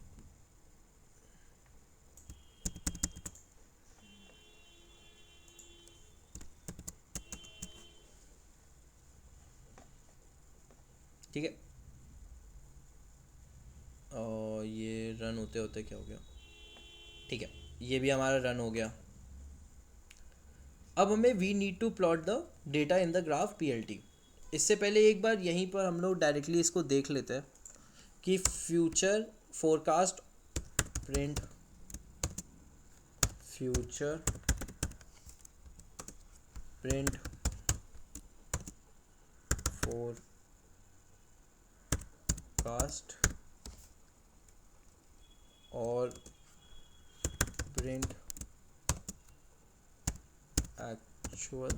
ठीक है, और ये रन होते होते क्या हो गया, ठीक है ये भी हमारा रन हो गया। अब हमें we need to plot the data in the graph PLT। इससे पहले एक बार यहीं पर हम लोग डायरेक्टली इसको देख लेते हैं कि future forecast print future print forecast और प्रिंट एक्चुअल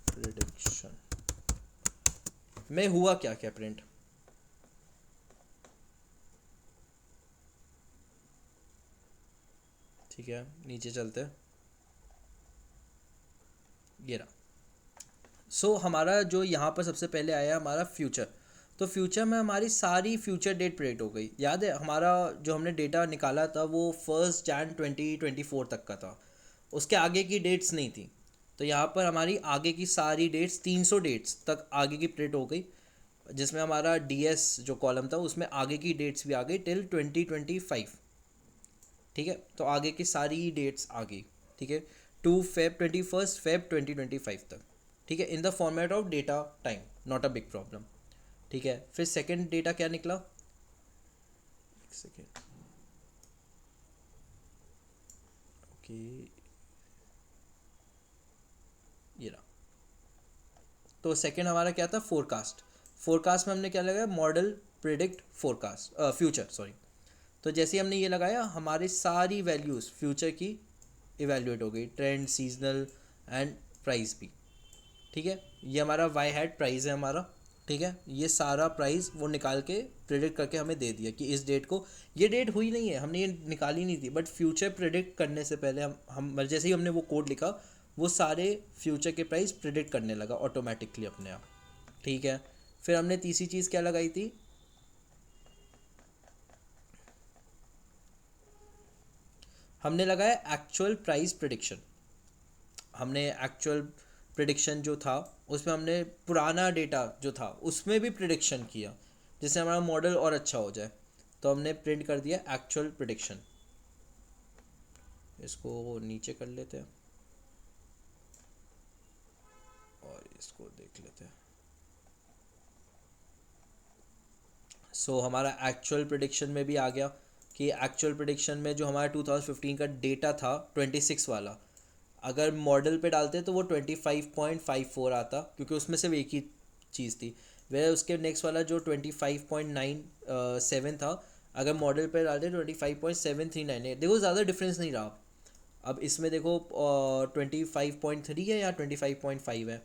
प्रिडिक्शन में हुआ क्या क्या प्रिंट। ठीक है, नीचे चलते हैं, ये रहा। सो हमारा जो यहाँ पर सबसे पहले आया हमारा फ्यूचर, तो फ्यूचर में हमारी सारी फ्यूचर डेट प्रिडिक्ट हो गई। याद है हमारा जो हमने डेटा निकाला था वो 1 Jan 2024 तक का था, उसके आगे की डेट्स नहीं थी। तो यहाँ पर हमारी आगे की सारी डेट्स 300 डेट्स तक आगे की प्रिंट हो गई, जिसमें हमारा DS जो कॉलम था उसमें आगे की डेट्स भी आ गई टिल 2025। ठीक है, तो आगे की सारी डेट्स आ गई। ठीक है, 21 Feb 2025 तक। ठीक है, in the format of data time, not a big problem. ठीक है, फिर सेकंड डेटा क्या निकला, एक सेकेंड, ओके ये रहा। तो सेकंड हमारा क्या था, फोरकास्ट। फोरकास्ट में हमने क्या लगाया, model predict forecast future sorry. तो जैसे ही हमने ये लगाया हमारी सारी वैल्यूज़ फ्यूचर की इवेल्युएट हो गई, ट्रेंड, सीजनल एंड प्राइस भी। ठीक है, ये हमारा वाई हैड प्राइस है हमारा। ठीक है, ये सारा प्राइस वो निकाल के प्रिडिक्ट करके हमें दे दिया कि इस डेट को, ये डेट हुई नहीं है, हमने ये निकाली नहीं थी, बट फ्यूचर प्रिडिक्ट करने से पहले हम जैसे ही हमने वो कोड लिखा वो सारे फ्यूचर के प्राइस प्रिडिक्ट करने लगा ऑटोमेटिकली अपने आप। ठीक है, फिर हमने तीसरी चीज़ क्या लगाई थी, हमने लगाया एक्चुअल प्राइस प्रिडिक्शन। हमने एक्चुअल प्रिडिक्शन जो था उसमें हमने पुराना डेटा जो था उसमें भी प्रिडिक्शन किया, जिससे हमारा मॉडल और अच्छा हो जाए। तो हमने प्रिंट कर दिया एक्चुअल प्रिडिक्शन। इसको नीचे कर लेते हैं और इसको देख लेते हैं। सो हमारा एक्चुअल प्रिडिक्शन में भी आ गया कि एक्चुअल प्रिडिक्शन में जो हमारा 2015 का डेटा था 26 वाला, अगर मॉडल पे डालते तो वो 25.54 आता, क्योंकि उसमें सिर्फ एक ही चीज़ थी। वह उसके नेक्स्ट वाला जो 25.97 था, अगर मॉडल पे डालते 25.7398, देखो ज़्यादा डिफरेंस नहीं रहा। अब इसमें देखो 25.3 है, यहाँ 25.5 है,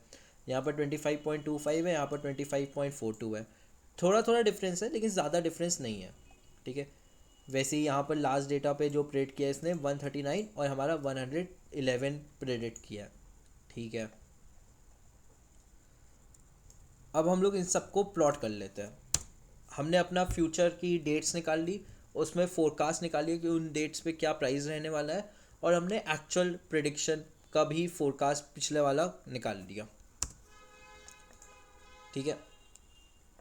यहाँ पर 25.25 है, यहाँ पर 25.42 है। थोड़ा थोड़ा डिफरेंस है लेकिन ज़्यादा डिफरेंस नहीं है, ठीक है। वैसे ही यहाँ पर लास्ट डेटा पे जो प्रेडिक्ट किया इसने 139 और हमारा 111 प्रेडिक्ट किया, ठीक है। अब हम लोग इन सबको प्लॉट कर लेते हैं। हमने अपना फ्यूचर की डेट्स निकाल ली, उसमें फोरकास्ट निकालिए कि उन डेट्स पे क्या प्राइस रहने वाला है, और हमने एक्चुअल प्रेडिक्शन का भी फोरकास्ट पिछले वाला निकाल लिया, ठीक है।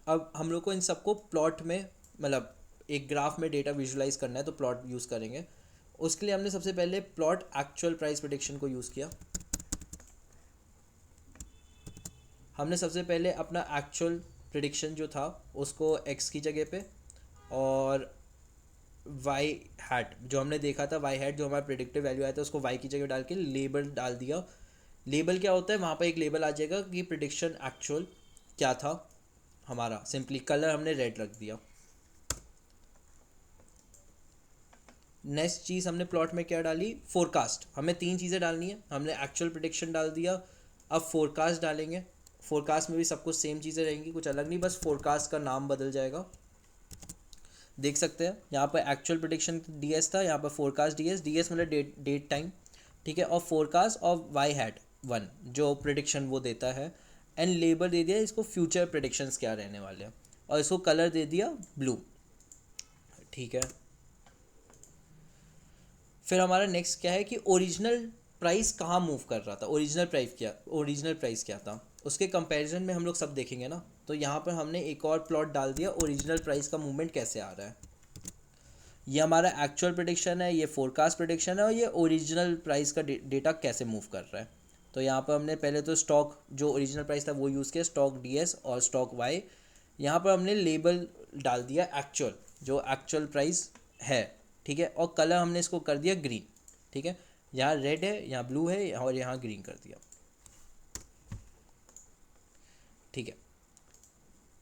अब हम लोग को इन सबको प्लॉट में, मतलब एक ग्राफ में डेटा विजुलाइज करना है तो प्लॉट यूज़ करेंगे। उसके लिए हमने सबसे पहले प्लॉट एक्चुअल प्राइस प्रेडिक्शन को यूज़ किया। हमने सबसे पहले अपना एक्चुअल प्रेडिक्शन जो था उसको x की जगह पे, और y हैट जो हमने देखा था, y हैट जो हमारा प्रेडिक्टिव वैल्यू आया था उसको y की जगह डाल के लेबल डाल दिया। लेबल क्या होता है, वहाँ पर एक लेबल आ जाएगा कि प्रेडिक्शन एक्चुअल क्या था हमारा, सिंपली कलर हमने रेड रख दिया। नेक्स्ट चीज़ हमने प्लॉट में क्या डाली, फोरकास्ट। हमें 3 चीज़ें डालनी है, हमने एक्चुअल प्रेडिक्शन डाल दिया, अब फोरकास्ट डालेंगे। फोरकास्ट में भी सब कुछ सेम चीज़ें रहेंगी, कुछ अलग नहीं, बस फोरकास्ट का नाम बदल जाएगा। देख सकते हैं यहाँ पर एक्चुअल प्रेडिक्शन DS था, यहाँ पर फोरकास्ट DS मतलब डेट टाइम, ठीक है। और फोरकास्ट और y हैट 1 जो प्रेडिक्शन वो देता है, एंड लेबल दे दिया इसको फ्यूचर प्रेडिक्शंस क्या रहने वाले हैं, और इसको कलर दे दिया ब्लू, ठीक है। फिर हमारा नेक्स्ट क्या है कि ओरिजिनल प्राइस कहाँ मूव कर रहा था, ओरिजिनल प्राइस क्या था, उसके कंपैरिजन में हम लोग सब देखेंगे ना। तो यहाँ पर हमने एक और प्लॉट डाल दिया, ओरिजिनल प्राइस का मूवमेंट कैसे आ रहा है। ये हमारा एक्चुअल प्रेडिक्शन है, ये फोरकास्ट प्रेडिक्शन है, और ये ओरिजिनल प्राइस का डेटा कैसे मूव कर रहा है। तो यहाँ पर हमने पहले तो स्टॉक जो ओरिजिनल प्राइस था वो यूज़ किया, स्टॉक DS और स्टॉक Y। यहाँ पर हमने लेबल डाल दिया एक्चुअल, जो एक्चुअल प्राइस है, ठीक है। और कलर हमने इसको कर दिया ग्रीन, ठीक है। यहाँ रेड है, यहाँ ब्लू है, और यहाँ ग्रीन कर दिया, ठीक है।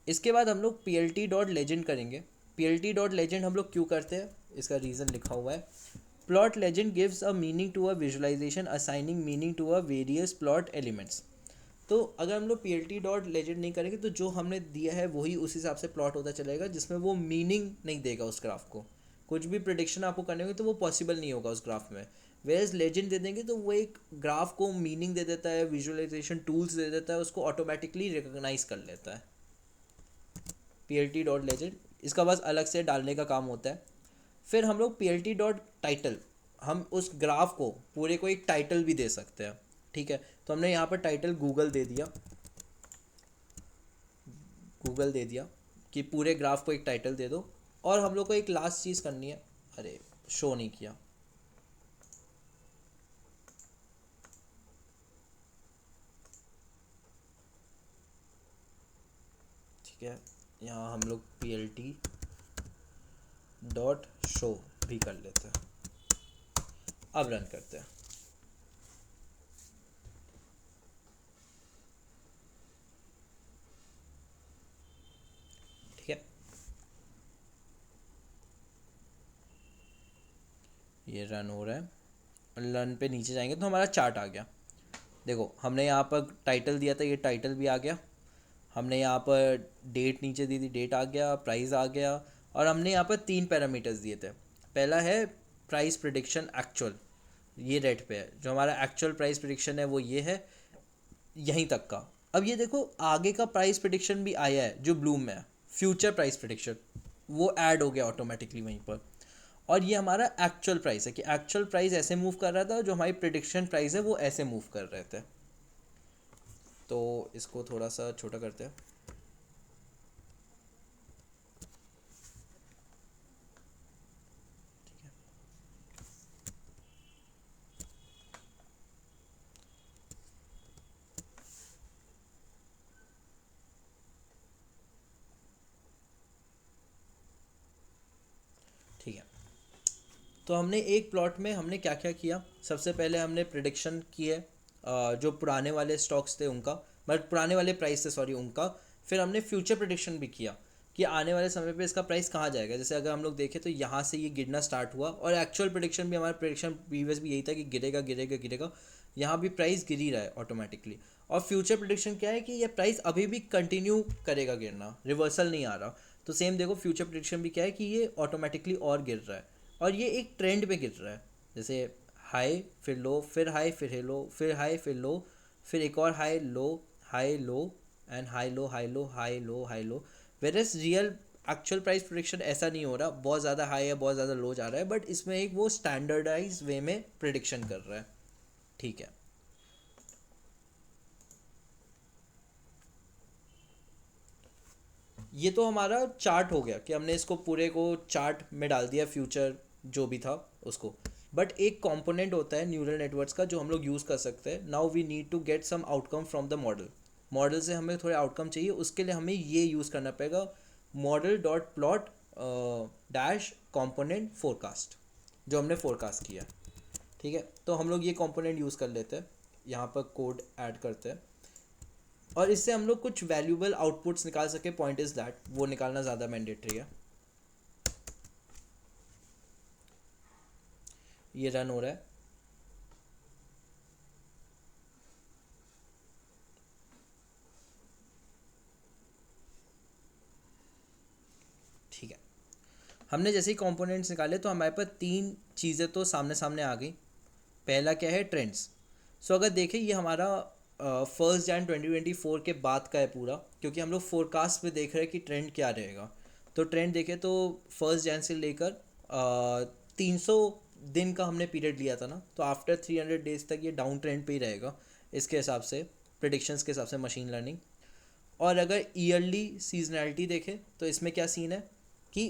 इसके बाद हम लोग PLT.legend करेंगे। PLT.legend हम लोग क्यों करते हैं, इसका रीज़न लिखा हुआ है। Plot legend gives a meaning to a visualisation assigning meaning to a various plot elements. तो अगर हम लोग PLT.legend नहीं करेंगे तो जो हमने दिया है वही उस हिसाब से प्लॉट होता चलेगा, जिसमें वो मीनिंग नहीं देगा उस ग्राफ को। कुछ भी प्रेडिक्शन आपको करने होगी तो वो पॉसिबल नहीं होगा उस ग्राफ में। वेयरएज लेजेंड दे देंगे तो वो एक ग्राफ को मीनिंग दे देता है, विजुअलाइजेशन टूल्स दे देता है, उसको ऑटोमेटिकली रिकॉग्नाइज कर लेता है। PLT.legend इसका बस अलग से डालने का काम होता है। फिर हम लोग PLT.title, हम उस ग्राफ को पूरे को एक टाइटल भी दे सकते हैं, ठीक है। तो हमने यहाँ पर टाइटल गूगल दे दिया कि पूरे ग्राफ को एक टाइटल दे दो। और हम लोग को एक लास्ट चीज़ करनी है, अरे शो नहीं किया, ठीक है। यहाँ हम लोग PLT.show भी कर लेते हैं। अब रन करते हैं। ठीक है, ये रन हो रहा है। रन पे नीचे जाएंगे तो हमारा चार्ट आ गया। देखो हमने यहाँ पर टाइटल दिया था, ये टाइटल भी आ गया। हमने यहाँ पर डेट नीचे दी थी, डेट आ गया, प्राइस आ गया। और हमने यहाँ पर 3 पैरामीटर्स दिए थे। पहला है प्राइस प्रेडिक्शन एक्चुअल, ये रेड पे है। जो हमारा एक्चुअल प्राइस प्रेडिक्शन है वो ये है, यहीं तक का। अब ये देखो आगे का प्राइस प्रेडिक्शन भी आया है जो ब्लू में है, फ्यूचर प्राइस प्रेडिक्शन, वो ऐड हो गया ऑटोमेटिकली वहीं पर। और ये हमारा एक्चुअल प्राइस है कि एक्चुअल प्राइस ऐसे मूव कर रहा था, जो हमारी प्रेडिक्शन प्राइस है वो ऐसे मूव कर रहे थे। तो इसको थोड़ा सा छोटा करते हैं। ठीक है, तो हमने एक प्लॉट में हमने क्या क्या किया। सबसे पहले हमने प्रेडिक्शन की है जो पुराने वाले स्टॉक्स थे उनका, बट पुराने वाले प्राइस थे सॉरी उनका, फिर हमने फ्यूचर प्रेडिक्शन भी किया कि आने वाले समय पे इसका प्राइस कहाँ जाएगा। जैसे अगर हम लोग देखें तो यहाँ से ये गिरना स्टार्ट हुआ और एक्चुअल प्रेडिक्शन भी, हमारा प्रेडिक्शन प्रीवियस भी यही था कि गिरेगा गिरेगा गिरेगा। यहाँ भी प्राइस गिर ही रहा है ऑटोमेटिकली। और फ्यूचर प्रेडिक्शन क्या है कि ये प्राइस अभी भी कंटिन्यू करेगा गिरना, रिवर्सल नहीं आ रहा। तो सेम देखो फ्यूचर प्रेडिक्शन भी क्या है कि ये ऑटोमेटिकली और गिर रहा है और ये एक ट्रेंड पे गिर रहा है। जैसे हाई फिर लो, फिर हाई फिर लो, फिर हाई फिर लो, फिर एक और high low and high low high low high low high low. Whereas real actual price prediction ऐसा नहीं हो रहा, बहुत ज़्यादा हाई है बहुत ज़्यादा लो जा रहा है, बट इसमें एक वो स्टैंडर्डाइज वे में प्रेडिक्शन कर रहा है। ठीक है, ये तो हमारा चार्ट हो गया कि हमने इसको पूरे को चार्ट में डाल दिया, फ्यूचर जो भी था उसको। बट एक कंपोनेंट होता है न्यूरल नेटवर्क्स का जो हम लोग यूज़ कर सकते हैं। Now we need to get some outcome from the model. Model से हमें थोड़े आउटकम चाहिए, उसके लिए हमें ये यूज़ करना पड़ेगा, model dot plot dash component forecast, जो हमने फोरकास्ट किया। ठीक है, तो हम लोग ये कंपोनेंट यूज़ कर लेते हैं, यहाँ पर कोड ऐड करते हैं और इससे हम लोग कुछ वैल्यूएबल आउटपुट्स निकाल सके। पॉइंट इज़ दैट वो निकालना ज़्यादा मैंडेटरी है। ये रन हो रहा है। ठीक है, हमने जैसे ही कंपोनेंट्स निकाले तो हमारे पास तीन चीज़ें तो सामने सामने आ गई। पहला क्या है, ट्रेंड्स। सो अगर देखें ये हमारा 1 जनवरी 2024 के बाद का है पूरा, क्योंकि हम लोग फोरकास्ट में देख रहे हैं कि ट्रेंड क्या रहेगा। तो ट्रेंड देखें तो 1 जनवरी से लेकर 300 दिन का हमने पीरियड लिया था ना, तो आफ्टर 300 डेज तक ये डाउन ट्रेंड पे ही रहेगा इसके हिसाब से, प्रेडिक्शंस के हिसाब से मशीन लर्निंग। और अगर ईयरली सीजनैलिटी देखें तो इसमें क्या सीन है कि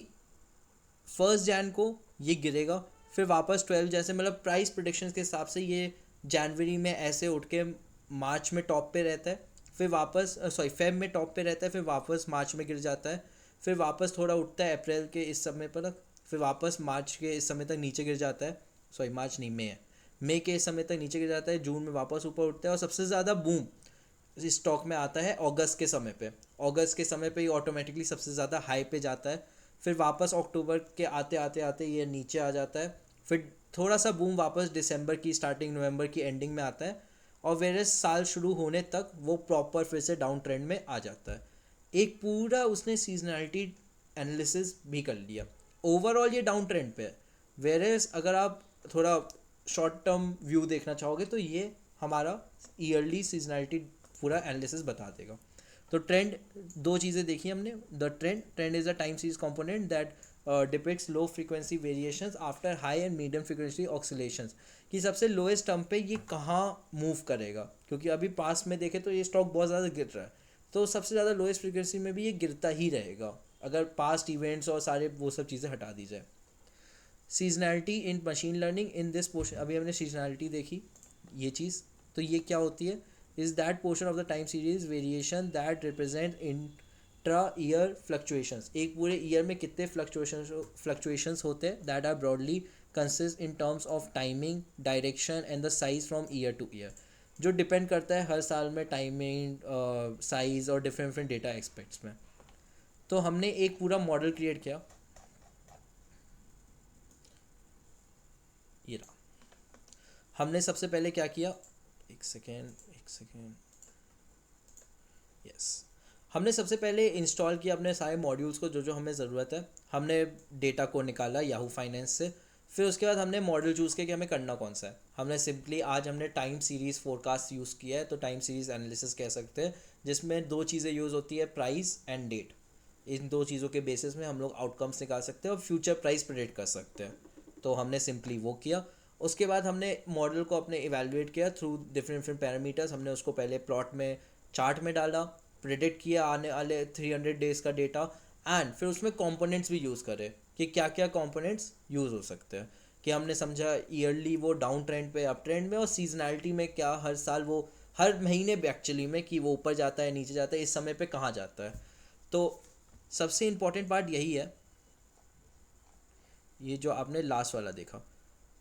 1 जनवरी को ये गिरेगा, फिर वापस 12 जैसे, मतलब प्राइस प्रेडिक्शंस के हिसाब से ये जनवरी में ऐसे उठ के मार्च में टॉप पे रहता है, फिर वापस फेब में टॉप पे रहता है, फिर वापस मार्च में गिर जाता है, फिर वापस थोड़ा उठता है अप्रैल के इस समय पर, फिर वापस मार्च के इस समय तक नीचे गिर जाता है, मार्च नहीं मई है, मई के इस समय तक नीचे गिर जाता है, जून में वापस ऊपर उठता है और सबसे ज़्यादा बूम इस स्टॉक में आता है अगस्त के समय पे। अगस्त के समय पे ये ऑटोमेटिकली सबसे ज़्यादा हाई पे जाता है, फिर वापस अक्टूबर के आते आते आते ये नीचे आ जाता है, फिर थोड़ा सा बूम वापस दिसंबर की स्टार्टिंग नवंबर की एंडिंग में आता है और वेरे साल शुरू होने तक वो प्रॉपर फिर से डाउन ट्रेंड में आ जाता है। एक पूरा उसने सीजनैलिटी एनालिसिस भी कर लिया। ओवरऑल ये डाउन ट्रेंड पे है, वेरेस अगर आप थोड़ा शॉर्ट टर्म व्यू देखना चाहोगे तो ये हमारा ईयरली सीजनैलिटी पूरा एनालिसिस बता देगा। तो ट्रेंड, दो चीज़ें देखी हमने। The trend is a time series component that depicts low frequency variations after high and medium frequency oscillations, कि सबसे लोएस्ट टर्म पे ये कहाँ मूव करेगा, क्योंकि अभी पास में देखें तो ये स्टॉक बहुत ज़्यादा गिर रहा है, तो सबसे ज़्यादा लोएस्ट फ्रीक्वेंसी में भी ये गिरता ही रहेगा अगर पास्ट इवेंट्स और सारे वो सब चीज़ें हटा दी जाए। Seasonality in machine learning in this portion, अभी हमने सीजनैलिटी देखी ये चीज़, तो ये क्या होती है, is that portion of the time series variation that represent intra year fluctuations, एक पूरे ईयर में कितने फ्लक्चुएशंस होते हैं, that are broadly consist in terms of timing, direction and the size from year to year, जो depend करता है हर साल में टाइमिंग, साइज़ और डिफरेंट डेटा एक्सपेक्ट्स में। तो हमने एक पूरा मॉडल क्रिएट किया, ये रहा। हमने सबसे पहले क्या किया, एक सेकेंड, यस, हमने सबसे पहले इंस्टॉल किया अपने सारे मॉड्यूल्स को जो जो हमें ज़रूरत है। हमने डेटा को निकाला याहू फाइनेंस से, फिर उसके बाद हमने मॉडल चूज़ किया कि हमें करना कौन सा है। हमने सिंपली आज हमने टाइम सीरीज़ फोरकास्ट यूज़ किया है, तो टाइम सीरीज़ एनालिसिस कह सकते हैं, जिसमें दो चीज़ें यूज़ होती है, प्राइस एंड डेट। इन दो चीज़ों के बेसिस में हम लोग आउटकम्स निकाल सकते हैं और फ्यूचर प्राइस प्रेडिक्ट कर सकते हैं। तो हमने सिंपली वो किया। उसके बाद हमने मॉडल को अपने इवैल्यूएट किया थ्रू डिफरेंट पैरामीटर्स। हमने उसको पहले प्लॉट में, चार्ट में डाला, प्रेडिक्ट किया आने वाले 300 डेज़ का डेटा, एंड फिर उसमें कंपोनेंट्स भी यूज़ करे कि क्या क्या कंपोनेंट्स यूज़ हो सकते हैं। कि हमने समझा ईयरली वो डाउन ट्रेंड पे, अप ट्रेंड में, और सीजनैलिटी में क्या हर साल वो हर महीने पे एक्चुअली में कि वो ऊपर जाता है नीचे जाता है, इस समय पे कहाँ जाता है। तो सबसे इम्पॉर्टेंट पार्ट यही है, ये जो आपने लास्ट वाला देखा,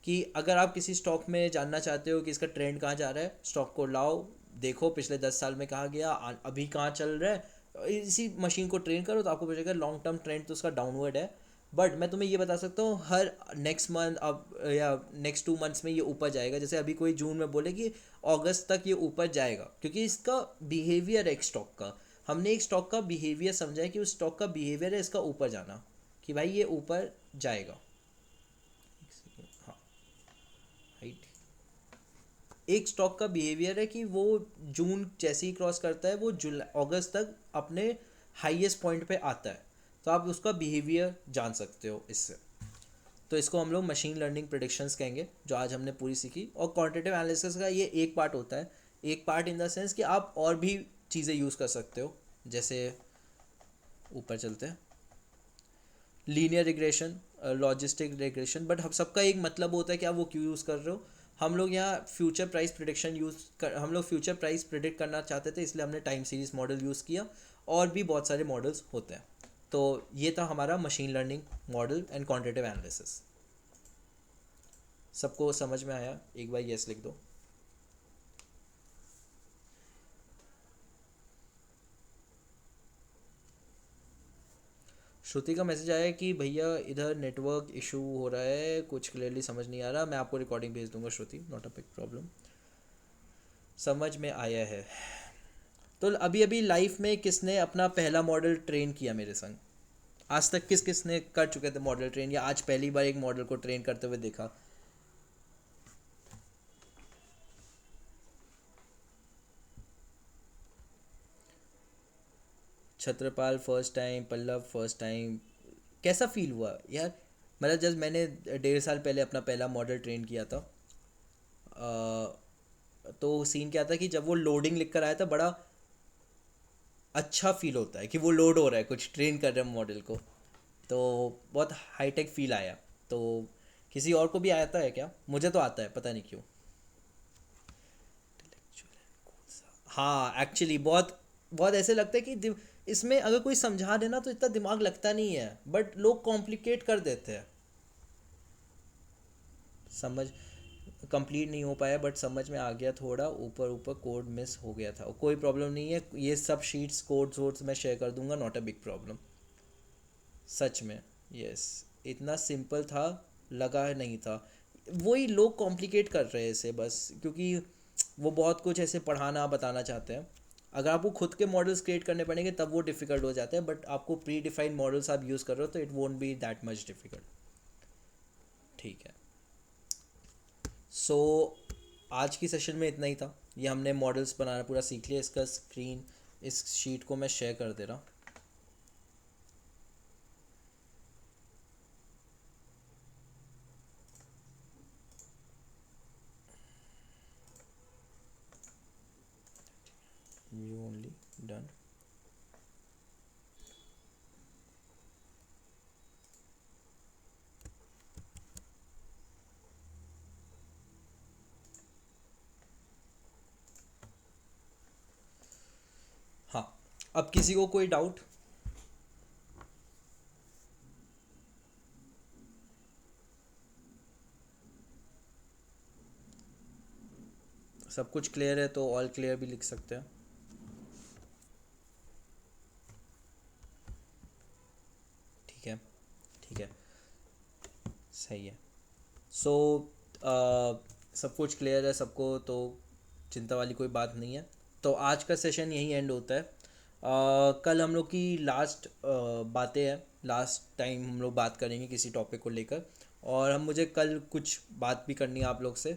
कि अगर आप किसी स्टॉक में जानना चाहते हो कि इसका ट्रेंड कहाँ जा रहा है, स्टॉक को लाओ, देखो पिछले 10 साल में कहाँ गया, अभी कहाँ चल रहा है, इसी मशीन को ट्रेन करो तो आपको पता चलेगा लॉन्ग टर्म ट्रेंड तो उसका डाउनवर्ड है, बट मैं तुम्हें ये बता सकता हूँ हर नेक्स्ट मंथ अब या नेक्स्ट 2 मंथ्स में ये ऊपर जाएगा। जैसे अभी कोई जून में बोले कि अगस्त तक ये ऊपर जाएगा, क्योंकि इसका बिहेवियर है एक स्टॉक का। हमने एक स्टॉक का बिहेवियर समझा है कि उस स्टॉक का बिहेवियर है इसका ऊपर जाना, कि भाई ये ऊपर जाएगा। हाँ, राइट। एक स्टॉक का बिहेवियर है कि वो जून जैसे ही क्रॉस करता है वो जुलाई अगस्त तक अपने हाईएस्ट पॉइंट पे आता है, तो आप उसका बिहेवियर जान सकते हो इससे। तो इसको हम लोग मशीन लर्निंग प्रेडिक्शंस कहेंगे, जो आज हमने पूरी सीखी। और क्वांटिटेटिव एनालिसिस का ये एक पार्ट होता है, एक पार्ट इन द सेंस कि आप और भी चीज़ें यूज़ कर सकते हो। जैसे ऊपर चलते हैं, linear regression, logistic regression, but हम सबका एक मतलब होता है कि आप वो क्यों यूज़ कर रहे हो। हम लोग यहाँ फ्यूचर प्राइस प्रिडिक्शन हम लोग फ्यूचर प्राइस प्रिडिक्ट करना चाहते थे, इसलिए हमने टाइम सीरीज मॉडल यूज़ किया, और भी बहुत सारे मॉडल्स होते हैं। तो ये था हमारा machine learning model and quantitative analysis. सबको समझ में आया? एक बार यस लिख दो। श्रुति का मैसेज आया कि भैया इधर नेटवर्क इशू हो रहा है, कुछ क्लियरली समझ नहीं आ रहा। मैं आपको रिकॉर्डिंग भेज दूंगा श्रुति, नॉट अ बिग प्रॉब्लम। समझ में आया है। तो अभी अभी लाइफ में किसने अपना पहला मॉडल ट्रेन किया मेरे संग? आज तक किस किस ने कर चुके थे मॉडल ट्रेन, या आज पहली बार एक मॉडल को ट्रेन करते हुए देखा? Chhatrapal first time, Pallav first time. कैसा फील हुआ यार? मतलब जब मैंने 1.5 साल पहले अपना पहला मॉडल ट्रेन किया था, तो सीन क्या था कि जब वो लोडिंग लिख कर आया था, बड़ा अच्छा फील होता है कि वो लोड हो रहा है, कुछ ट्रेन कर रहे हैं मॉडल को, तो बहुत हाईटेक फील आया। तो किसी और को भी आता है क्या? मुझे तो आता है, पता नहीं क्यों। हाँ, एक्चुअली बहुत बहुत ऐसे लगता है कि इसमें अगर कोई समझा देना तो इतना दिमाग लगता नहीं है, बट लोग कॉम्प्लिकेट कर देते हैं। समझ कंप्लीट नहीं हो पाया, बट समझ में आ गया। थोड़ा ऊपर ऊपर कोड मिस हो गया था, कोई प्रॉब्लम नहीं है। ये सब शीट्स कोड सोर्स मैं शेयर कर दूंगा, नॉट अ बिग प्रॉब्लम। सच में यस, इतना सिंपल था, लगा नहीं था। वही लोग कॉम्प्लिकेट कर रहे हैं इसे बस, क्योंकि वो बहुत कुछ ऐसे पढ़ाना बताना चाहते हैं। अगर आपको खुद के मॉडल्स क्रिएट करने पड़ेंगे तब वो डिफ़िकल्ट हो जाते हैं, बट आपको प्री डिफाइंड मॉडल्स आप यूज़ कर रहे हो तो it won't be that much difficult. ठीक है। सो आज की सेशन में इतना ही था। ये हमने मॉडल्स बनाना पूरा सीख लिया। इसका स्क्रीन, इस शीट को मैं शेयर कर दे रहा हूँ। You only done. हाँ, अब किसी को कोई डाउट? सब कुछ क्लियर है तो ऑल क्लियर भी लिख सकते हैं। ठीक है, ठीक है, सही है। सो सब कुछ क्लियर है सबको, तो चिंता वाली कोई बात नहीं है। तो आज का सेशन यही एंड होता है। कल हम लोग की लास्ट बातें हैं, लास्ट टाइम हम लोग बात करेंगे किसी टॉपिक को लेकर, और हम मुझे कल कुछ बात भी करनी है आप लोग से।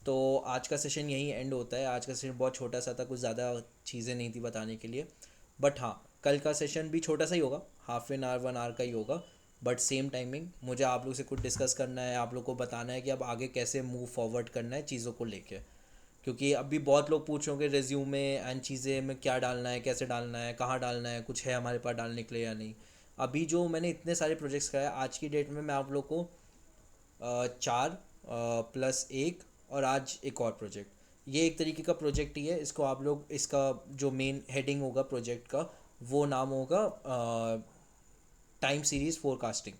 तो आज का सेशन यही एंड होता है। आज का सेशन बहुत छोटा सा था, कुछ ज़्यादा चीज़ें नहीं थी बताने के लिए, बट हाँ, कल का सेशन भी छोटा सा ही होगा, हाफ एन आवर 1 आवर का ही होगा, बट सेम टाइमिंग। मुझे आप लोग से कुछ डिस्कस करना है, आप लोग को बताना है कि अब आगे कैसे मूव फॉरवर्ड करना है चीज़ों को लेके, क्योंकि अभी बहुत लोग पूछ रहे होंगे रिज्यूमे एंड चीज़ें में क्या डालना है, कैसे डालना है, कहाँ डालना है, कुछ है हमारे पास डालने के लिए या नहीं। अभी जो मैंने इतने सारे प्रोजेक्ट्स कराए आज की डेट में, मैं आप लोग को 4 प्लस 1 और आज एक और प्रोजेक्ट, ये एक तरीके का प्रोजेक्ट ही है। इसको आप लोग, इसका जो मेन हेडिंग होगा प्रोजेक्ट का, वो नाम होगा time series forecasting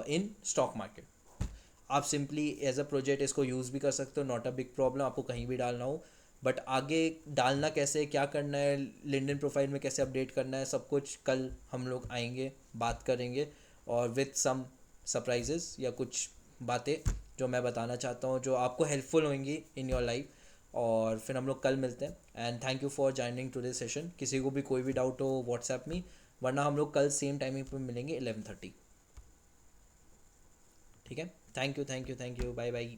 in stock market. आप सिंपली एज अ प्रोजेक्ट इसको यूज़ भी कर सकते हो, नॉट अ बिग प्रॉब्लम। आपको कहीं भी डालना हो बट आगे डालना कैसे, क्या करना है, लिंक्डइन प्रोफाइल में कैसे अपडेट करना है, सब कुछ कल हम लोग आएंगे, बात करेंगे, और विथ सम सरप्राइजेस या कुछ बातें जो मैं बताना चाहता हूँ जो आपको हेल्पफुल होंगी इन योर लाइफ। और फिर हम लोग कल मिलते हैं। And thank you for joining today session. किसी को भी कोई भी डाउट हो व्हाट्सएप में, वरना हम लोग कल सेम टाइमिंग पे मिलेंगे 11:30। ठीक है, thank you, thank you, thank you, bye bye.